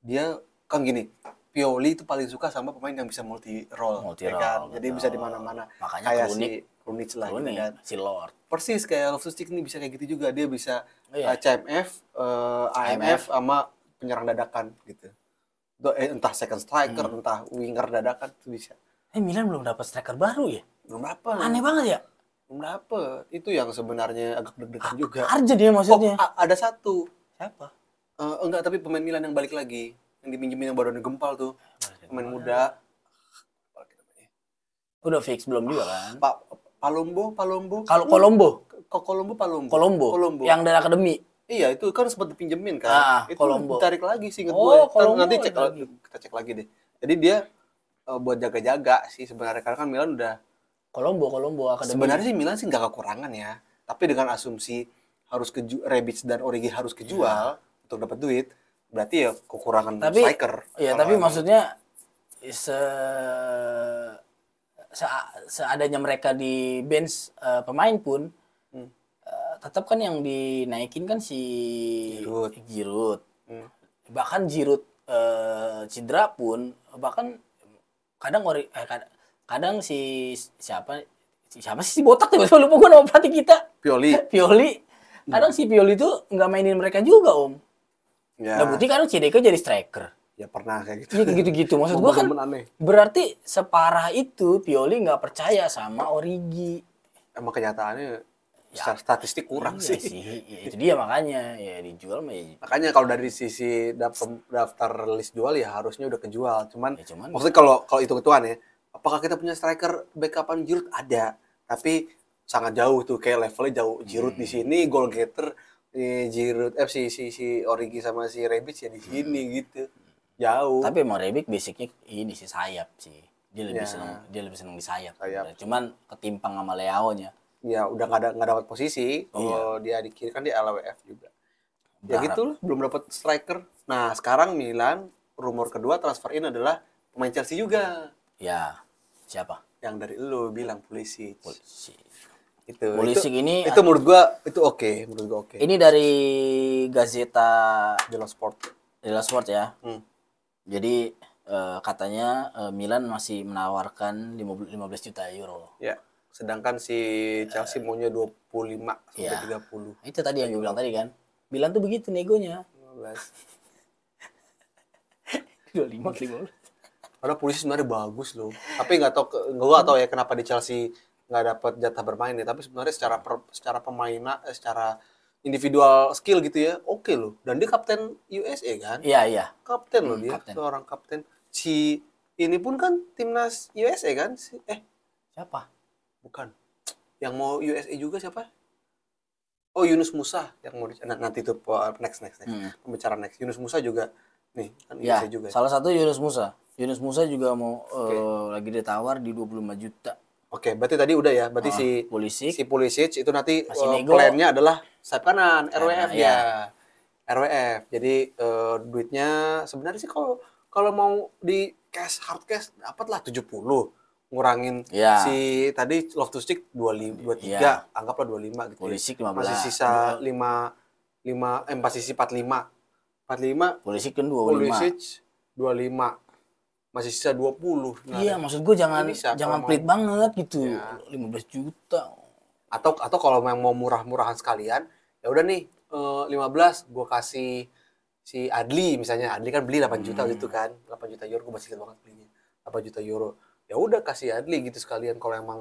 Speaker 1: dia kan gini, Pioli itu paling suka sama pemain yang bisa multi role kan. Jadi bisa di mana-mana.
Speaker 2: Makanya
Speaker 1: kayak si Krunic lah gitu kan.
Speaker 2: Si Lord.
Speaker 1: Persis kayak Loftus-Cheek ini bisa kayak gitu juga. Dia bisa CMF, AMF sama penyerang dadakan gitu. Entah second striker, entah winger dadakan itu bisa.
Speaker 2: Milan belum dapat striker baru ya?
Speaker 1: Belum dapat.
Speaker 2: Aneh banget ya?
Speaker 1: Belum dapat. Itu yang sebenarnya agak deg-degan juga.
Speaker 2: Arjen dia maksudnya.
Speaker 1: Ada satu.
Speaker 2: Siapa?
Speaker 1: Enggak, tapi pemain Milan yang balik lagi. Yang dipinjemin yang baru gempal tuh. Pemain muda.
Speaker 2: Udah fix belum juga kan?
Speaker 1: Palombo.
Speaker 2: Kalau Kolombo.
Speaker 1: Kolombo.
Speaker 2: Yang dari akademi.
Speaker 1: Iya, itu kan sempat dipinjemin kan. Itu
Speaker 2: Kolombo.
Speaker 1: ditarik lagi sih inget gue. Nanti kita cek lagi deh. Jadi dia buat jaga-jaga sih sebenarnya, karena kan Milan udah
Speaker 2: Kolombo akademi.
Speaker 1: Sebenarnya sih Milan sih nggak kekurangan ya. Tapi dengan asumsi harus Rebic dan Origi harus kejual untuk dapat duit, berarti ya kekurangan striker.
Speaker 2: Iya, tapi maksudnya seadanya mereka di bench pemain pun tetap kan yang dinaikin kan si Giroud. Bahkan Giroud cedera pun bahkan kadang siapa sih si botak tuh, lupa gue nama pelatih kita. Pioli. Kadang si Pioli tuh nggak mainin mereka juga, Om. Ya. Nah, bukti kan CDK jadi striker.
Speaker 1: Ya pernah kayak gitu.
Speaker 2: Ya gitu-gitu. Maksud gue kan berarti separah itu Pioli nggak percaya sama Origi.
Speaker 1: Emang kenyataannya secara statistik kurang sih.
Speaker 2: Ya, itu dia makanya ya dijual mah.
Speaker 1: Makanya kalau dari sisi daftar list jual ya harusnya udah kejual. Cuman maksudnya kalau hitung-hitungan ya, apakah kita punya striker backupan Giroud? Ada, tapi sangat jauh tuh, kayak levelnya jauh. Giroud di sini, goal getter Giroud si Origi sama si Rebic ya di sini gitu. Jauh.
Speaker 2: Tapi emang Rebic basicnya ini sih sayap sih. Dia lebih senang di sayap. Cuman ketimpang sama Leao-nya.
Speaker 1: Ya udah nggak dapat posisi. Kalau dia di kiri kan dia LWF juga. Ya gitu loh, belum dapat striker. Nah, sekarang Milan rumor kedua transfer in adalah pemain Chelsea juga.
Speaker 2: Ya, siapa?
Speaker 1: Yang dari lu bilang Pulisic.
Speaker 2: Pulisic ini
Speaker 1: itu menurut gua itu oke.
Speaker 2: Ini dari Gazzetta
Speaker 1: dello Sport
Speaker 2: ya. Jadi katanya Milan masih menawarkan 15 juta euro.
Speaker 1: Ya. Sedangkan si Chelsea maunya 25 sampai 30.
Speaker 2: Itu tadi yang gue bilang tadi kan. Milan tuh begitu negonya. 15.
Speaker 1: Padahal Pulisic sebenarnya bagus loh. Tapi nggak tahu ya kenapa di Chelsea nggak dapat jatah bermain ya. Tapi sebenarnya secara pemainan, secara individual skill gitu ya, oke loh. Dan dia kapten USA kan?
Speaker 2: Iya.
Speaker 1: Kapten loh dia, seorang kapten. Si ini pun kan timnas USA kan?
Speaker 2: Siapa?
Speaker 1: Bukan. Yang mau USA juga siapa? Oh, Yunus Musa yang mau nanti itu next. Pembicaraan next. Yunus Musa juga nih kan USA juga.
Speaker 2: Salah satu Yunus Musa. Yunus Musa juga mau lagi ditawar di 25 juta.
Speaker 1: Oke, berarti tadi udah ya. Berarti si Pulisic itu nanti plan-nya adalah sayap kanan, RWF ya. RWF. Jadi duitnya sebenarnya sih kalau mau di hard cash dapatlah 70. ngurangin
Speaker 2: Ya.
Speaker 1: si tadi Loftus-Cheek 23,
Speaker 2: Ya.
Speaker 1: anggaplah 25 gitu.
Speaker 2: Pulisic
Speaker 1: Ya.
Speaker 2: 15.
Speaker 1: Masih sisa 5 masih sisa 45. 45
Speaker 2: Pulisic kan 25.
Speaker 1: Pulisic 25. Masih sisa 20.
Speaker 2: Iya, maksud gue jangan
Speaker 1: bisa
Speaker 2: jangan
Speaker 1: kalau
Speaker 2: pelit banget gitu.
Speaker 1: Ya.
Speaker 2: 15 juta.
Speaker 1: Atau kalau memang mau murah-murahan sekalian, ya udah nih 15 gue kasih si Adli misalnya. Adli kan beli 8 juta gitu kan. 8 juta euro, gue masih ingat banget belinya. 8 juta euro. Ya udah kasih Adli gitu sekalian kalau emang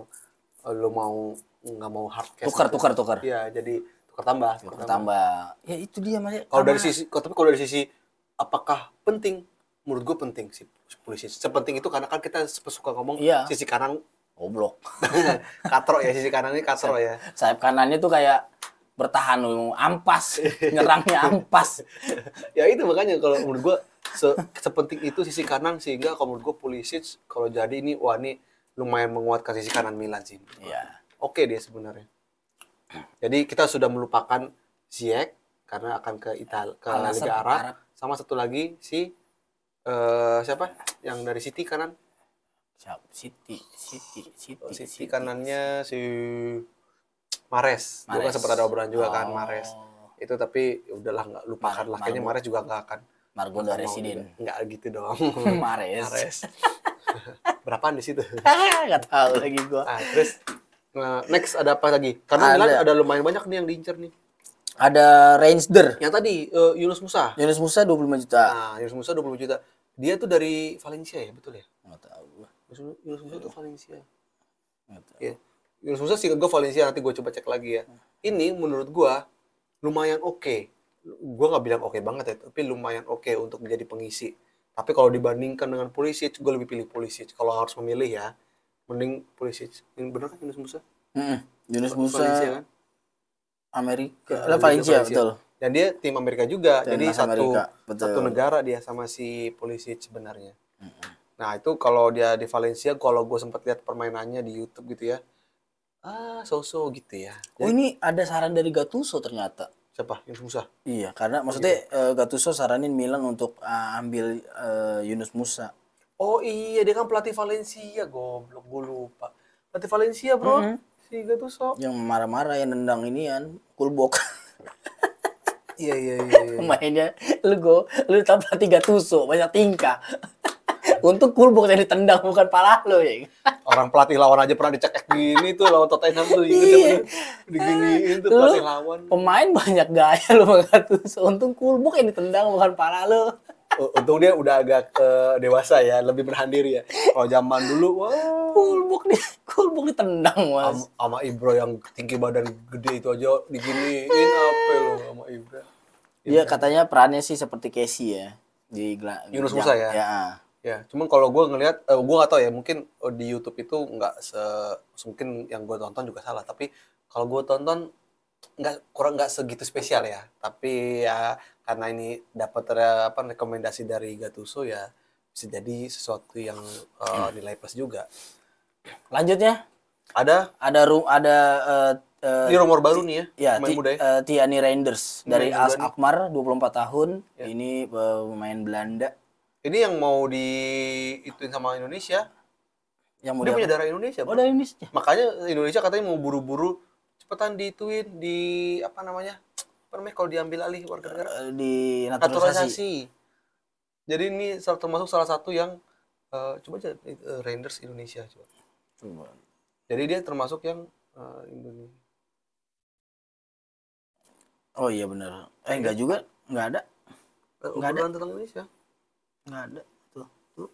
Speaker 1: lo mau nggak mau hard cash.
Speaker 2: Tukar.
Speaker 1: Iya, jadi tukar tambah.
Speaker 2: Ya itu dia Mas.
Speaker 1: Kalau dari sisi apakah penting? Menurut gue penting sih polisi. Sepenting itu karena kan kita suka ngomong sisi kanan
Speaker 2: goblok.
Speaker 1: katro ya, sisi kanan ini katro ya.
Speaker 2: Sayap kanannya tuh kayak bertahan ampas, nyerangnya ampas.
Speaker 1: Ya itu makanya kalau menurut gue sepenting itu sisi kanan, sehingga kalau menurut gue Pulisic kalau jadi ini wah ini lumayan menguatkan sisi kanan Milan sih.
Speaker 2: Iya.
Speaker 1: Oke dia sebenarnya. Jadi kita sudah melupakan Ziyech karena akan ke Liga Arab. Sama satu lagi si siapa yang dari City kanan? City kanannya si Mahrez. Gue kan sempat ada obrolan juga kan Mahrez. Itu tapi udahlah nggak lupakan lah. Kayaknya Mahrez juga nggak akan.
Speaker 2: Margot Resident.
Speaker 1: Nggak gitu dong.
Speaker 2: Mahrez.
Speaker 1: Berapaan di situ?
Speaker 2: Nggak tahu lagi gue.
Speaker 1: Terus next ada apa lagi? Karena Milan ada lumayan banyak nih yang diincer nih.
Speaker 2: Ada Reinsder.
Speaker 1: Yang tadi Yunus Musa 25
Speaker 2: juta.
Speaker 1: Nah, Yunus Musa 25 juta. Dia tuh dari Valencia ya, betul ya?
Speaker 2: Enggak tahu gua.
Speaker 1: Yunus Musa tuh Valencia. Ya. Yunus Musa sih gue Valencia, nanti gue coba cek lagi ya. Ini menurut gue lumayan oke. Gue nggak bilang oke banget ya, tapi lumayan oke untuk menjadi pengisi. Tapi kalau dibandingkan dengan Pulisic, gue lebih pilih Pulisic. Kalau harus memilih ya, mending Pulisic. Ini bener kan Yunus Musa?
Speaker 2: Yunus Musa
Speaker 1: Valencia kan?
Speaker 2: Amerika. Valencia betul.
Speaker 1: Dan dia tim Amerika juga.
Speaker 2: Dan
Speaker 1: jadi satu negara dia sama si Pulisic sebenarnya. Nah, itu kalau dia di Valencia, kalau gue sempat lihat permainannya di YouTube gitu ya. So-so gitu ya.
Speaker 2: Oh, ini ada saran dari Gattuso ternyata.
Speaker 1: Siapa? Yunus Musa?
Speaker 2: Iya, karena maksudnya Gattuso saranin Milan untuk ambil Yunus Musa.
Speaker 1: Oh iya, dia kan pelatih Valencia, goblok, gue lupa. Pelatih Valencia, bro. Si Gattuso.
Speaker 2: Yang marah-marah, yang nendang inian, Kulbok.
Speaker 1: Iya.
Speaker 2: Mainnya, lu tau pelatih Gattuso, banyak tingkah. Untuk Kulbok yang ditendang, bukan pala lo ya.
Speaker 1: Orang pelatih lawan aja pernah dicekek gini tuh, lawan Tottenham tuh. Ingat diginiin tuh pelatih lawan.
Speaker 2: Pemain banyak gaya lo sama Gattuso. Untung Kulbok yang ditendang, bukan pala lo.
Speaker 1: Untung dia udah agak dewasa ya, lebih menahan diri ya. Kalau zaman dulu, wah.
Speaker 2: Kulbok ditendang, Mas.
Speaker 1: Sama Ibra yang tinggi badan gede itu aja diginiin apa lo sama Ibra.
Speaker 2: Iya, katanya perannya sih seperti Casey ya. Di
Speaker 1: Yunus Musa ya? Ya, cuman kalau gue ngelihat, gue nggak tahu ya, mungkin di YouTube itu nggak mungkin yang gue tonton juga salah. Tapi kalau gue tonton nggak segitu spesial ya. Tapi ya karena ini dapat rekomendasi dari Gattuso ya, bisa jadi sesuatu yang nilai plus juga.
Speaker 2: Lanjutnya
Speaker 1: ada ini rumor baru nih ya,
Speaker 2: pemain muda ya. Tiani Reinders dari AS Alkmaar, 24 tahun. Ya. Ini pemain Belanda.
Speaker 1: Ini yang mau ituin sama Indonesia. Dia punya darah Indonesia.
Speaker 2: Oh, dari Indonesia.
Speaker 1: Makanya Indonesia katanya mau buru-buru cepetan dituin apa namanya kalau diambil alih warga negara?
Speaker 2: Di naturalisasi.
Speaker 1: Jadi ini termasuk salah satu yang coba aja Reinders Indonesia coba. Jadi dia termasuk yang Indonesia.
Speaker 2: Oh iya benar. Enggak juga, enggak ada.
Speaker 1: Enggak ada tentang Indonesia.
Speaker 2: Enggak ada. Tuh.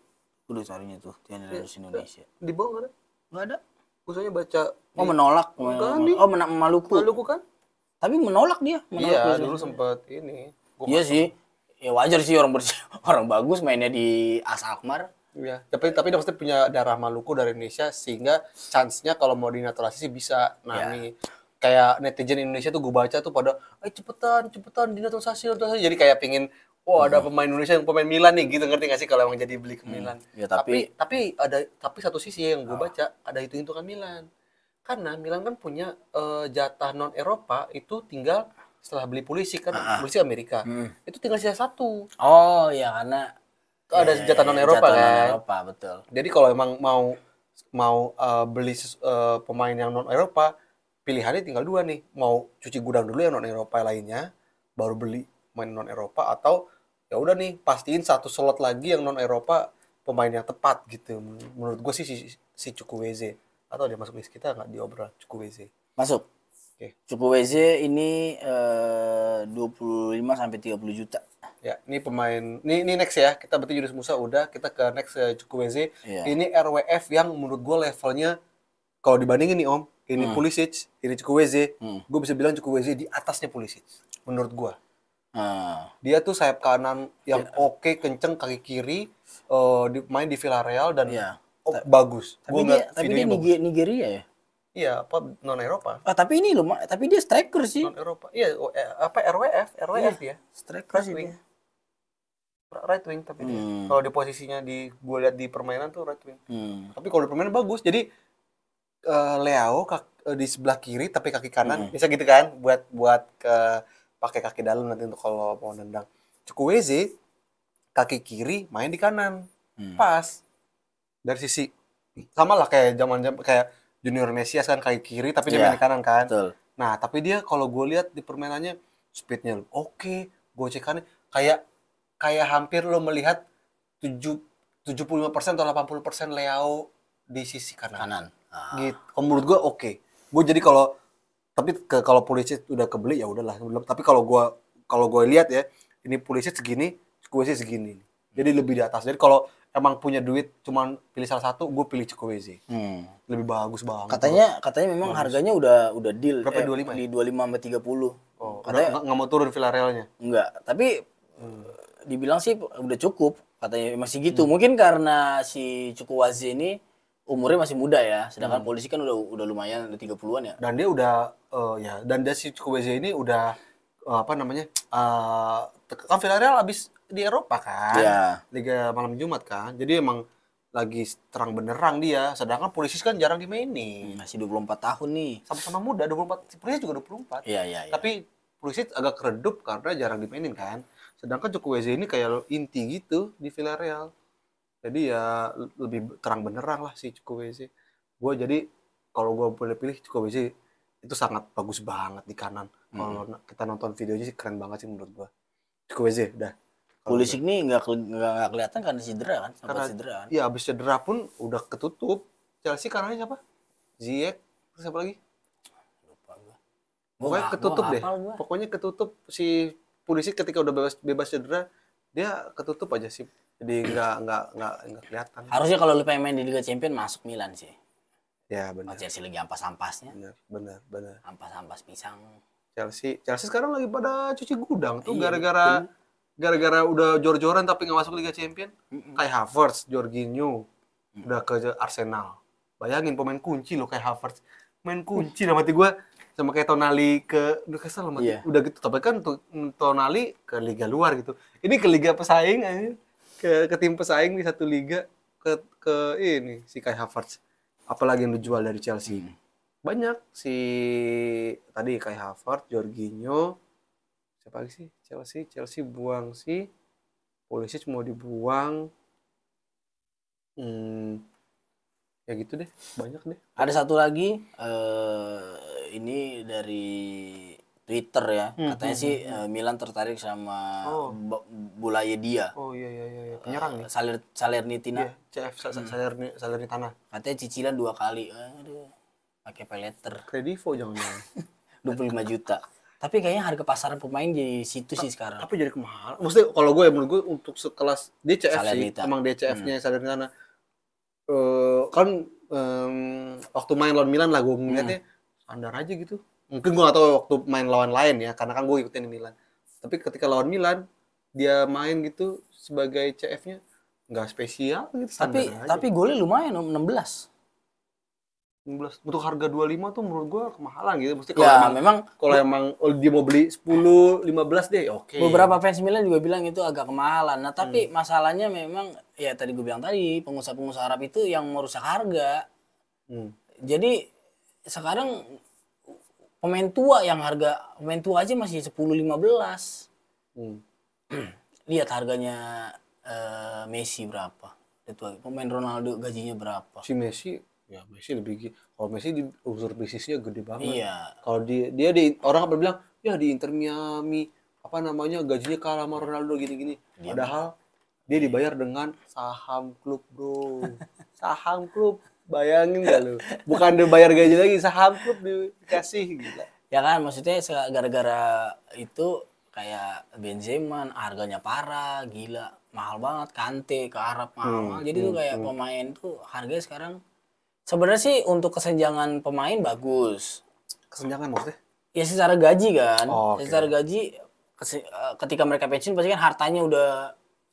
Speaker 2: Udah carinya tuh, Tiani Reinders Indonesia.
Speaker 1: Di bawah enggak ada?
Speaker 2: Enggak ada.
Speaker 1: Maksudnya baca
Speaker 2: menolak. Maluku.
Speaker 1: Maluku kan?
Speaker 2: Tapi menolak dia.
Speaker 1: Iya, dulu sempat ini.
Speaker 2: Iya sih. Ya wajar sih orang bagus mainnya di AS Alkmaar.
Speaker 1: Iya, tapi dia pasti punya darah Maluku dari Indonesia sehingga chance-nya kalau mau dinaturalisasi bisa. Nah, ini kayak netizen Indonesia tuh gue baca tuh pada cepetan dinaturalisasi. Jadi kayak pingin ada pemain Indonesia yang pemain Milan nih gitu, ngerti gak sih kalau emang jadi beli ke Milan.
Speaker 2: Ya,
Speaker 1: tapi satu sisi yang gue baca ada hitung-hitungan Milan. Karena Milan kan punya jatah non Eropa itu tinggal setelah beli Pulisic kan, Pulisic Amerika. Itu tinggal sisa 1.
Speaker 2: Oh, ya karena
Speaker 1: ada jatah non Eropa kan.
Speaker 2: Eropa, betul.
Speaker 1: Jadi kalau emang mau mau beli pemain yang non Eropa, pilihannya tinggal dua nih, mau cuci gudang dulu yang non Eropa lainnya, baru beli pemain non Eropa, atau ya udah nih pastiin satu slot lagi yang non Eropa pemain yang tepat gitu. Menurut gue sih si Chukwueze, atau dia masuk list kita nggak diobrol Chukwueze.
Speaker 2: Masuk.
Speaker 1: Oke.
Speaker 2: Chukwueze ini 25 sampai 30 juta.
Speaker 1: Ya, ini pemain ini next ya. Kita berarti Yunus Musa udah, kita ke next Chukwueze.
Speaker 2: Iya.
Speaker 1: Ini RWF yang menurut gue levelnya kalau dibandingin nih Om, ini Pulisic, ini Chukwueze, gue bisa bilang Chukwueze di atasnya Pulisic menurut gue. Dia tuh sayap kanan yang oke, kenceng, kaki kiri, main di Villarreal dan bagus.
Speaker 2: Tapi dia Nigeria ya?
Speaker 1: Iya, apa non Eropa.
Speaker 2: Tapi ini lumayan, tapi dia striker sih.
Speaker 1: Non Eropa. Iya, apa RWF dia.
Speaker 2: Striker sih dia.
Speaker 1: Right wing tapi dia. Kalau di posisinya gue lihat di permainan tuh right wing. Tapi kalau di permainan bagus. Jadi Leao di sebelah kiri tapi kaki kanan bisa gitu kan buat pakai kaki dalam nanti untuk kalau mau nendang. Chukwueze kaki kiri main di kanan. Pas. Dari sisi sama lah kayak zaman-zaman kayak Junior Mesias kan kaki kiri tapi dia main di kanan kan.
Speaker 2: Betul.
Speaker 1: Nah, tapi dia kalau gue lihat di permainannya speednya oke, gocekannya kayak hampir lo melihat 75% atau 80% Leao di sisi kanan. Gitu. Kalau menurut gue oke. Gue jadi kalau Pulisic udah kebeli ya udahlah. Tapi kalau gue lihat ya, ini Pulisic segini, Chukwueze segini. Jadi lebih di atas. Jadi kalau emang punya duit cuman pilih salah satu, gue pilih Chukwueze. Lebih bagus banget.
Speaker 2: Katanya memang harganya udah deal.
Speaker 1: Berapa 25?
Speaker 2: Di 25 sampai 30.
Speaker 1: Oh, katanya nggak mau turun Villarreal-nya.
Speaker 2: Enggak, tapi dibilang sih udah cukup. Katanya masih gitu. Mungkin karena si Chukwueze ini umurnya masih muda ya, sedangkan Polisi kan udah lumayan, udah 30-an ya.
Speaker 1: Dan dia udah dan dia si Chukwueze ini udah kan Villarreal abis di Eropa kan, Liga Malam Jumat kan, jadi emang lagi terang benerang dia, sedangkan Pulisic kan jarang dimainin.
Speaker 2: Masih 24 tahun nih.
Speaker 1: Sama-sama muda, 24, Pulisic juga 24.
Speaker 2: Iya.
Speaker 1: Tapi Pulisic agak redup karena jarang dimainin kan, sedangkan Chukwueze ini kayak inti gitu di Villarreal. Jadi ya lebih terang benerang lah si Chukwueze. Jadi kalau gue boleh pilih Chukwueze itu sangat bagus banget di kanan. Kalau kita nonton videonya sih keren banget sih menurut gue. Chukwueze udah.
Speaker 2: Pulisic nih nggak kelihatan karena cedera kan, cedera kan.
Speaker 1: Iya, abis cedera pun udah ketutup. Chelsea kanannya siapa? Ziyech, terus siapa lagi?
Speaker 2: Lupa gue.
Speaker 1: Pokoknya ketutup deh. Pokoknya ketutup si Pulisic ketika udah bebas cedera, dia ketutup aja sih. Jadi nggak kelihatan.
Speaker 2: Harusnya kalau lu pengen main di Liga Champions masuk Milan sih.
Speaker 1: Ya benar.
Speaker 2: Chelsea lagi ampas-ampasnya.
Speaker 1: Benar.
Speaker 2: Ampas-ampas pisang.
Speaker 1: Chelsea sekarang lagi pada cuci gudang tuh gara-gara udah jor-joran tapi nggak masuk Liga Champions. Kayak Havertz, Jorginho udah ke Arsenal. Bayangin pemain kunci loh kayak Havertz. Main kunci dalam hati gue sama kayak Tonali udah kesel sama udah gitu. Tapi kan Tonali ke liga luar gitu. Ini ke liga pesaing aja. Ke tim pesaing di satu liga ke ini si Kai Havertz. Apalagi yang dijual dari Chelsea. Banyak si tadi Kai Havertz, Jorginho, siapa lagi sih? Chelsea buang si Pulisic mau dibuang. Ya gitu deh, banyak deh.
Speaker 2: Ada satu lagi ini dari Twitter ya, katanya sih Milan tertarik sama Boulaye-Dia.
Speaker 1: Oh iya. Penyerang nih.
Speaker 2: Salernitana.
Speaker 1: CF Salernitana.
Speaker 2: Katanya cicilan 2 kali. Aduh. Pakai peleter.
Speaker 1: Kredivo jangan-jangan.
Speaker 2: 25 juta. Tapi kayaknya harga pasaran pemain di situ sih sekarang.
Speaker 1: Tapi jadi kemahal. Maksudnya kalau menurut gue untuk sekelas DCF sih, emang DCF-nya Salernitana. Kan waktu main lawan Milan lah gue ngeliatnya standar aja gitu. Mungkin gue gak tahu waktu main lawan lain ya, karena kan gue ikutin Milan. Tapi ketika lawan Milan, dia main gitu sebagai CF-nya nggak spesial gitu.
Speaker 2: Tapi golnya lumayan, 16.
Speaker 1: Untuk harga 25 tuh menurut gue kemahalan gitu. Mesti kalau emang dia mau beli 10, 15 deh, oke.
Speaker 2: Beberapa fans Milan juga bilang itu agak kemahalan. Nah, tapi masalahnya memang ya tadi gue bilang tadi, pengusaha-pengusaha Arab itu yang merusak harga. Jadi sekarang pemain tua aja masih 10-15. Lihat harganya Messi berapa. Itu pemain Ronaldo gajinya berapa?
Speaker 1: Si Messi, ya Messi lebih, kalau Messi di unsur bisnisnya gede banget.
Speaker 2: Iya.
Speaker 1: Kalau dia di orang apa bilang, ya di Inter Miami apa namanya gajinya kalah sama Ronaldo gini-gini. Padahal dia dibayar dengan saham klub, bro. Saham klub, bayangin gak lu? Bukan dibayar gaji lagi, saham klub dikasih, gila.
Speaker 2: Ya kan, maksudnya gara-gara itu kayak Benzema harganya parah, gila, mahal banget. Kante ke Arab mahal. Jadi tuh kayak pemain tuh harganya sekarang sebenarnya sih untuk kesenjangan pemain bagus.
Speaker 1: Kesenjangan maksudnya?
Speaker 2: Ya secara gaji kan.
Speaker 1: Oh, okay.
Speaker 2: Secara gaji ketika mereka pensiun pasti kan hartanya udah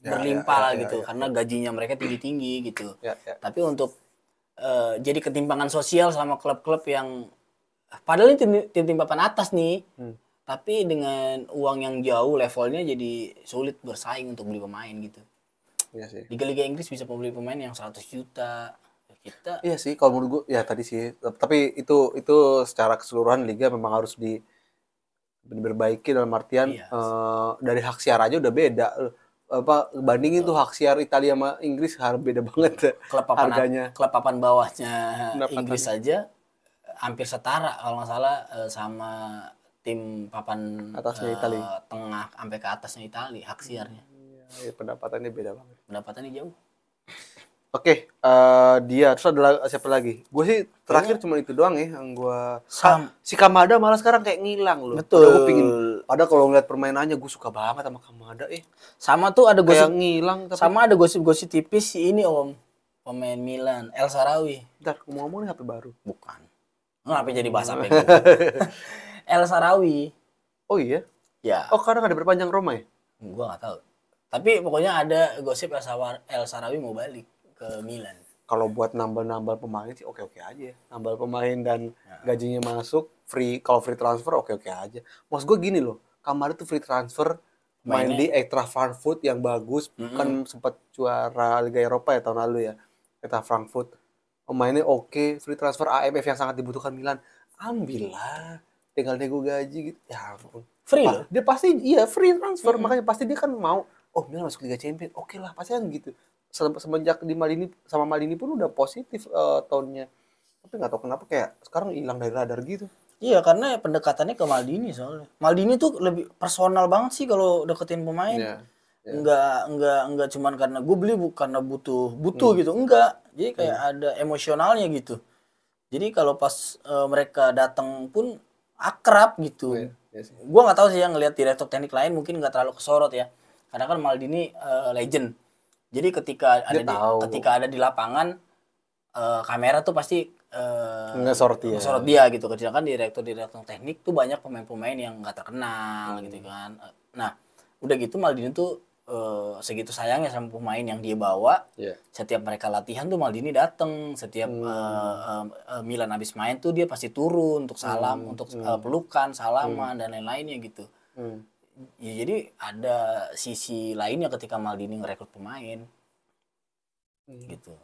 Speaker 2: berlimpah lah gitu karena gajinya mereka tinggi-tinggi gitu. Tapi untuk jadi ketimpangan sosial sama klub-klub yang padahal ini tim papan atas nih. Tapi dengan uang yang jauh levelnya jadi sulit bersaing untuk beli pemain gitu.
Speaker 1: Iya sih.
Speaker 2: Liga-liga Inggris bisa membeli pemain yang 100 juta. Kita
Speaker 1: iya sih kalau menurut gue ya tadi sih. Tapi itu secara keseluruhan liga memang harus diperbaiki dalam artian dari hak siar aja udah beda. Apa bandingin tuh hak siar Italia sama Inggris harus beda banget harganya.
Speaker 2: Klub papan bawahnya Inggris saja hampir setara kalau nggak salah sama tim papan
Speaker 1: atasnya Italia.
Speaker 2: Tengah sampai ke atasnya Italia hak siarnya.
Speaker 1: Ya, pendapatannya beda banget.
Speaker 2: Pendapatannya jauh.
Speaker 1: Oke, dia terus ada siapa lagi? Gue sih terakhir cuma itu doang ya yang gue. Si Kamada malah sekarang kayak ngilang loh.
Speaker 2: Betul.
Speaker 1: Gue pingin. Ada kalau ngeliat permainannya gue suka banget sama Kamada.
Speaker 2: Sama tuh ada gosip
Speaker 1: ngilang. Tapi...
Speaker 2: Sama ada gosip-gosip tipis si ini om pemain Milan El Shaarawy.
Speaker 1: Bentar, ngomong-ngomong HP baru.
Speaker 2: Bukan. Kenapa jadi bahas HP gue? El Shaarawy.
Speaker 1: Oh iya?
Speaker 2: Ya.
Speaker 1: Oh karena ada berpanjang Roma ya?
Speaker 2: Gua nggak tahu. Tapi pokoknya ada gosip El Shaarawy mau balik ke Milan.
Speaker 1: Kalau buat nambal-nambal pemain sih oke-oke aja. Nambal pemain dan gajinya masuk, kalau free transfer oke-oke aja. Maksud gue gini loh, Kamada tuh free transfer, main di Eintracht Frankfurt yang bagus, kan sempat juara Liga Eropa ya tahun lalu ya. Eintracht Frankfurt. Pemainnya oke, free transfer AMF yang sangat dibutuhkan Milan. Ambillah. Tinggal nego gaji gitu. Ya ampun.
Speaker 2: Free loh.
Speaker 1: Dia pasti free transfer, makanya pasti dia kan mau Milan masuk Liga Champions. Oke lah, pasti kan gitu. Semenjak di Maldini pun udah positif tahunnya. Tapi nggak tahu kenapa kayak sekarang hilang dari radar gitu.
Speaker 2: Iya, karena pendekatannya ke Maldini soalnya. Maldini tuh lebih personal banget sih kalau deketin pemain. Yeah. Enggak cuman karena gue beli karena butuh gitu. Enggak. Jadi kayak ada emosionalnya gitu. Jadi kalau pas mereka datang pun akrab gitu. Gue nggak tahu sih yang ngelihat direktur teknik lain mungkin nggak terlalu kesorot ya. Karena kan Maldini legend. Jadi ketika ada di lapangan kamera tuh pasti
Speaker 1: ngesorot
Speaker 2: dia gitu. Sedangkan direktur teknik tuh banyak pemain-pemain yang nggak terkenal gitu kan. Nah, udah gitu Maldini tuh segitu sayangnya sama pemain yang dia bawa. Setiap mereka latihan tuh Maldini dateng. Setiap Milan habis main tuh dia pasti turun untuk salam, untuk pelukan, salaman dan lain-lainnya gitu. Ya, jadi ada sisi lainnya ketika Maldini ngerekrut pemain. Gitu.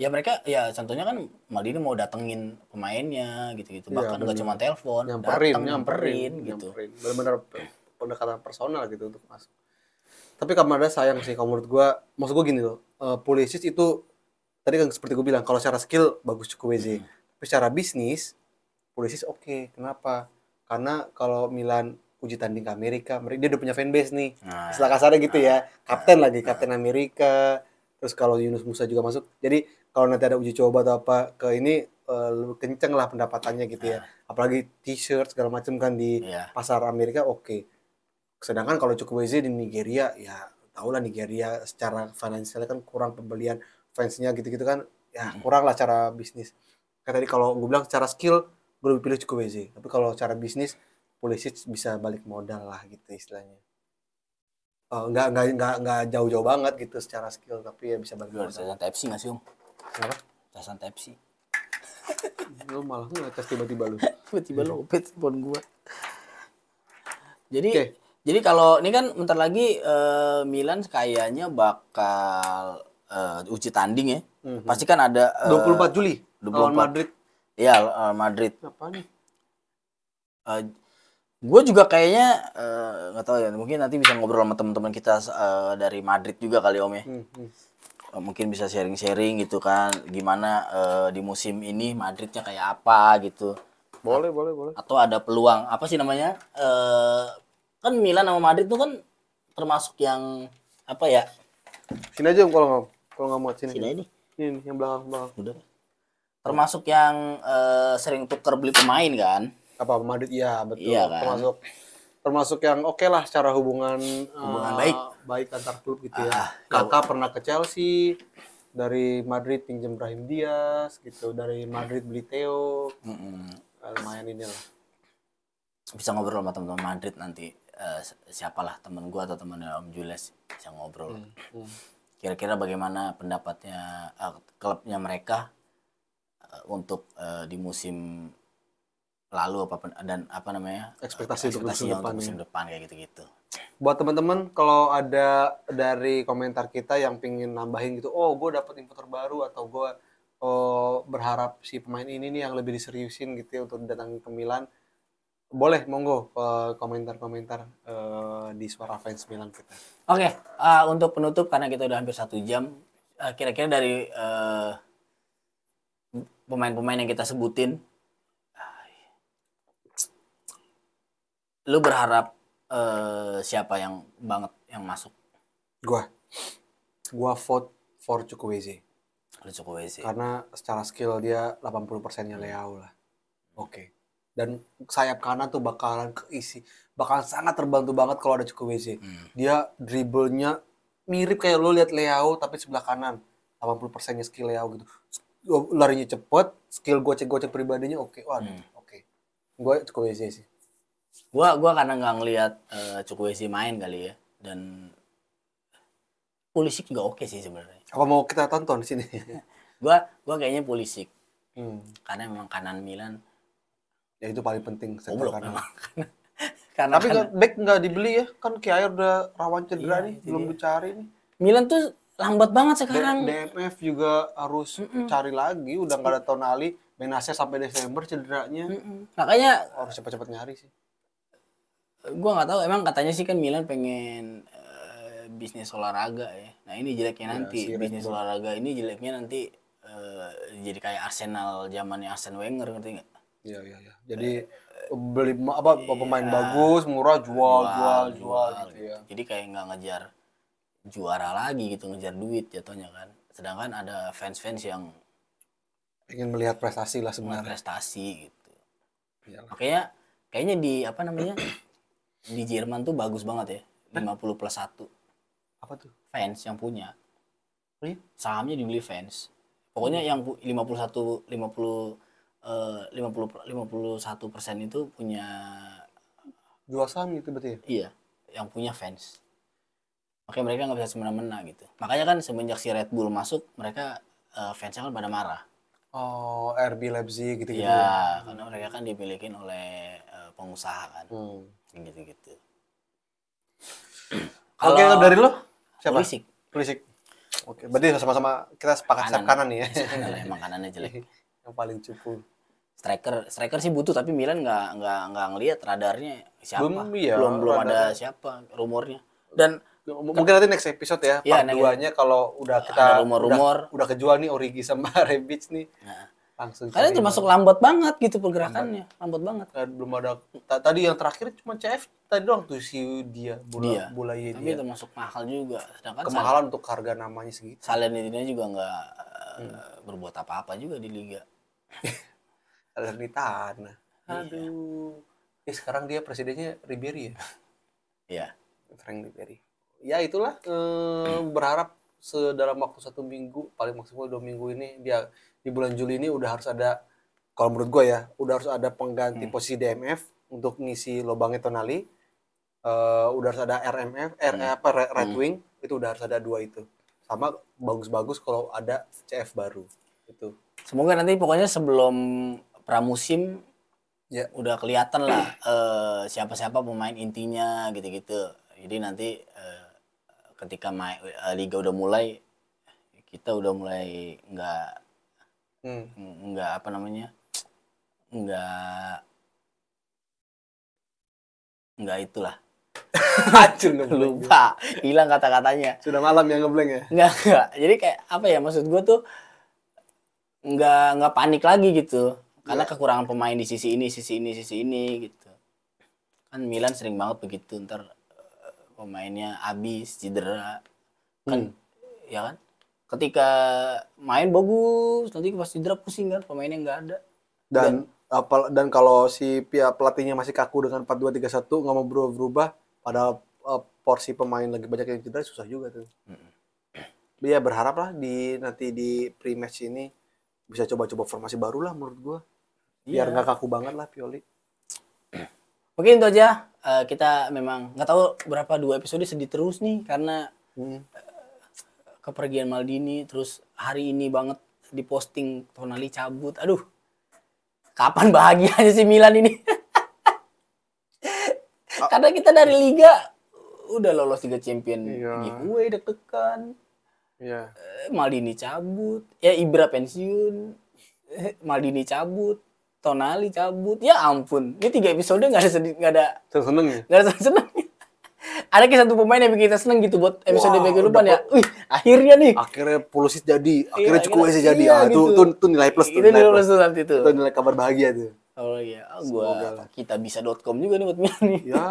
Speaker 2: Ya mereka contohnya kan Maldini mau datengin pemainnya gitu-gitu. Bahkan nggak cuma telepon, nyamperin gitu.
Speaker 1: Benar-benar pendekatan personal gitu untuk masuk. Tapi Kamada sayang sih kalau menurut gue. Maksud gue gini loh, Pulisic itu tadi kan seperti gue bilang, kalau secara skill bagus Chukwueze. Tapi secara bisnis Pulisic oke. Kenapa? Karena kalau Milan uji tanding ke Amerika, dia udah punya fanbase nih. Istilah kasarnya gitu ya. Kapten Amerika. Terus kalau Yunus Musa juga masuk. Jadi kalau nanti ada uji coba atau apa ke ini lebih kenceng lah pendapatannya gitu ya. Apalagi t-shirt segala macam kan di pasar Amerika oke. Sedangkan kalau Chukwueze di Nigeria, ya tau lah Nigeria secara finansialnya kan kurang pembelian fansnya gitu-gitu kan. Ya kurang lah cara bisnis. Kayak tadi kalau gue bilang secara skill, gue lebih pilih Chukwueze. Tapi kalau cara bisnis, Pulisic bisa balik modal lah gitu istilahnya. Nggak jauh-jauh banget gitu secara skill, tapi ya bisa balik modal.
Speaker 2: Casan Type-C nggak sih Om?
Speaker 1: Kenapa?
Speaker 2: Casan Type-C.
Speaker 1: Lu malah nge-cas tiba-tiba lu.
Speaker 2: Tiba-tiba lu opet telepon gua. Jadi kalau ini kan bentar lagi Milan kayaknya bakal uji tanding ya. Pasti kan ada
Speaker 1: 24 Juli lawan Madrid.
Speaker 2: Iya, Madrid.
Speaker 1: Apa nih?
Speaker 2: Gue juga kayaknya nggak tahu ya, mungkin nanti bisa ngobrol sama teman-teman kita dari Madrid juga kali Om ya. mungkin bisa sharing-sharing gitu kan, gimana di musim ini Madridnya kayak apa gitu.
Speaker 1: Boleh.
Speaker 2: Atau ada peluang apa sih namanya? Kan Milan sama Madrid tuh kan termasuk yang apa ya?
Speaker 1: Sini aja Om, kalau nggak muat sini.
Speaker 2: Sini aja nih.
Speaker 1: Ini yang belakang.
Speaker 2: Udah. Termasuk yang sering tuker beli pemain kan?
Speaker 1: Apa Madrid? Iya betul.
Speaker 2: Iya kan?
Speaker 1: Termasuk yang oke lah secara hubungan
Speaker 2: baik
Speaker 1: antar klub gitu ya. Kakak pernah ke Chelsea, dari Madrid pinjam Brahim Diaz gitu, dari Madrid beli Theo. Lumayan inilah.
Speaker 2: Bisa ngobrol sama teman-teman Madrid nanti, siapalah temen gua atau temennya Om Jules bisa ngobrol. Kira-kira bagaimana pendapatnya klubnya mereka untuk di musim lalu dan apa namanya
Speaker 1: ekspektasi untuk
Speaker 2: musim depan kayak gitu-gitu.
Speaker 1: Buat teman-teman kalau ada dari komentar kita yang pingin nambahin gitu, oh gue dapet info terbaru atau gue berharap si pemain ini nih yang lebih diseriusin gitu ya untuk datang ke Milan, boleh monggo komentar-komentar di Suara Fans Milan kita.
Speaker 2: Oke, untuk penutup karena kita udah hampir 1 jam, kira-kira dari pemain-pemain yang kita sebutin, lu berharap siapa yang banget yang masuk?
Speaker 1: Gua vote for Chukwueze.
Speaker 2: Chukwueze.
Speaker 1: Karena secara skill dia 80%-nya Leao lah. Oke. Dan sayap kanan tuh bakalan keisi. Bakalan sangat terbantu banget kalau ada Chukwueze. Dia dribblenya mirip kayak lo lihat Leao tapi sebelah kanan. 80%-nya skill Leao gitu. Larinya cepet, skill gocek-gocek pribadinya oke. Waduh, oke. Gue Chukwueze sih.
Speaker 2: Gua karena nggak ngelihat Chukwueze main kali ya, dan Pulisic juga oke sih sebenarnya.
Speaker 1: Apa mau kita tonton di sini?
Speaker 2: gua kayaknya Pulisic. Karena memang kanan Milan
Speaker 1: ya itu paling penting sektor kanan.
Speaker 2: Karena
Speaker 1: tapi back nggak dibeli ya, kan Kjaer udah rawan cedera nih, belum dicari nih.
Speaker 2: Milan tuh lambat banget sekarang.
Speaker 1: DMF juga harus cari lagi, udah nggak ada Tonali, Benasnya sampai Desember cederanya.
Speaker 2: Makanya
Speaker 1: harus cepat-cepat nyari sih.
Speaker 2: Gua nggak tahu, emang katanya sih kan Milan pengen bisnis olahraga ya. Nah ini jeleknya nanti, bisnis olahraga ini jeleknya nanti jadi kayak Arsenal zamannya Arsene Wenger, ngerti nggak?
Speaker 1: Iya. Jadi beli pemain bagus, murah, jual gitu ya.
Speaker 2: Jadi kayak nggak ngejar juara lagi gitu, ngejar duit jatuhnya kan. Sedangkan ada fans-fans yang
Speaker 1: pengen melihat prestasi lah sebenarnya.
Speaker 2: Prestasi gitu. Makanya kayaknya di apa namanya di Jerman tuh bagus banget ya, 50+1.
Speaker 1: Apa tuh?
Speaker 2: Fans yang punya. Sahamnya dibeli fans. Pokoknya yang 51% itu punya
Speaker 1: jual saham gitu berarti ya?
Speaker 2: Iya, yang punya fans. Makanya mereka nggak bisa semena-mena gitu. Makanya kan semenjak si Red Bull masuk, mereka fansnya kan pada marah.
Speaker 1: Oh, RB Leipzig gitu-gitu
Speaker 2: ya. Karena mereka kan dimilikin oleh pengusaha kan. Gitu-gitu.
Speaker 1: Oke, dari lo siapa?
Speaker 2: Pulisic.
Speaker 1: Oke, berarti sama-sama kita sepakat sayap kanan nih ya.
Speaker 2: Emang kanannya jelek.
Speaker 1: Yang paling cupu.
Speaker 2: Striker sih butuh, tapi Milan nggak ngelihat radarnya siapa. Belum ada siapa rumornya. Dan
Speaker 1: mungkin nanti next episode ya, part 2-nya kalau udah kita udah kejual nih Origi sama Rebic nih. Langsung.
Speaker 2: Karena termasuk lambat banget gitu pergerakannya, lambat banget.
Speaker 1: Belum ada. Tadi yang terakhir cuma CF tadi doang tuh si bola dia.
Speaker 2: Tapi termasuk mahal juga. Sedangkan
Speaker 1: kemahalan untuk harga namanya segitu.
Speaker 2: Salernitana juga nggak berbuat apa-apa juga di liga.
Speaker 1: Salernitana. Aduh. Sekarang dia presidennya Ribery ya.
Speaker 2: Iya.
Speaker 1: Frank Ribery. Ya itulah, berharap dalam waktu 1 minggu, paling maksimal 2 minggu ini, dia di bulan Juli ini udah harus ada, kalau menurut gue ya, udah harus ada pengganti posisi DMF untuk ngisi lubangnya Tonali. Udah harus ada RMF, Red Wing, itu udah harus ada 2 itu. Sama bagus-bagus kalau ada CF baru. Itu.
Speaker 2: Semoga nanti pokoknya sebelum pramusim ya udah kelihatan lah siapa-siapa pemain intinya gitu-gitu. Jadi nanti ketika liga udah mulai, kita udah mulai nggak apa namanya, nggak itulah,
Speaker 1: Hancur dong.
Speaker 2: Lupa, hilang kata-katanya.
Speaker 1: Sudah malam ya ngeblank ya?
Speaker 2: Enggak. Jadi kayak apa ya, maksud gue tuh enggak panik lagi gitu. Karena kekurangan pemain di sisi ini gitu. Kan Milan sering banget begitu, ntar pemainnya habis, cedera. Kan ya kan? Ketika main bagus, nanti pas cedera pusing kan, pemainnya nggak ada.
Speaker 1: Dan kalau si pihak pelatihnya masih kaku dengan 4-2-3-1 nggak mau berubah, pada porsi pemain lagi banyak yang cedera, susah juga tuh. Ya berharap lah nanti di pre-match ini bisa coba-coba formasi baru lah menurut gua. Biar nggak kaku banget lah Pioli.
Speaker 2: Mungkin itu aja. Kita memang nggak tahu berapa 2 episode sedih terus nih karena kepergian Maldini, terus hari ini banget diposting Tonali cabut. Aduh, kapan bahagianya si Milan ini? Karena kita dari Liga udah lolos Liga Champion, giveaway deg-degan.
Speaker 1: Iya.
Speaker 2: Maldini cabut, ya Ibra pensiun, Maldini cabut, Tonali cabut. Ya ampun, ini 3 episode nggak ada sedih, nggak ada
Speaker 1: seneng ya?
Speaker 2: Nggak ada seneng. Ada kayak satu pemain yang bikin kita seneng gitu buat episode minggu depan ya. Wih, akhirnya nih.
Speaker 1: Akhirnya Pulisic jadi, akhirnya Chukwueze jadi.
Speaker 2: Iya,
Speaker 1: itu nilai plus tuh.
Speaker 2: Itu nilai plus tuh nanti tuh.
Speaker 1: Itu nilai kabar bahagia tuh.
Speaker 2: Oh iya, kita bisa.com juga nih buat Milan nih.
Speaker 1: Ya.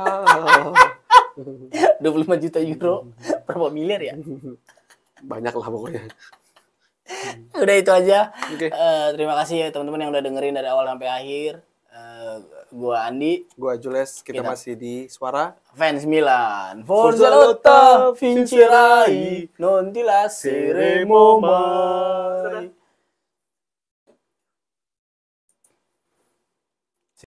Speaker 2: 25 juta euro, berapa miliar ya?
Speaker 1: Banyak lah pokoknya.
Speaker 2: Udah itu aja.
Speaker 1: Okay.
Speaker 2: Terima kasih ya teman-teman yang udah dengerin dari awal sampai akhir. Gua Andi,
Speaker 1: gua Jules, kita masih di Suara
Speaker 2: Fans Milan. Forza Lotta, vincerai, non ti lasceremo mai.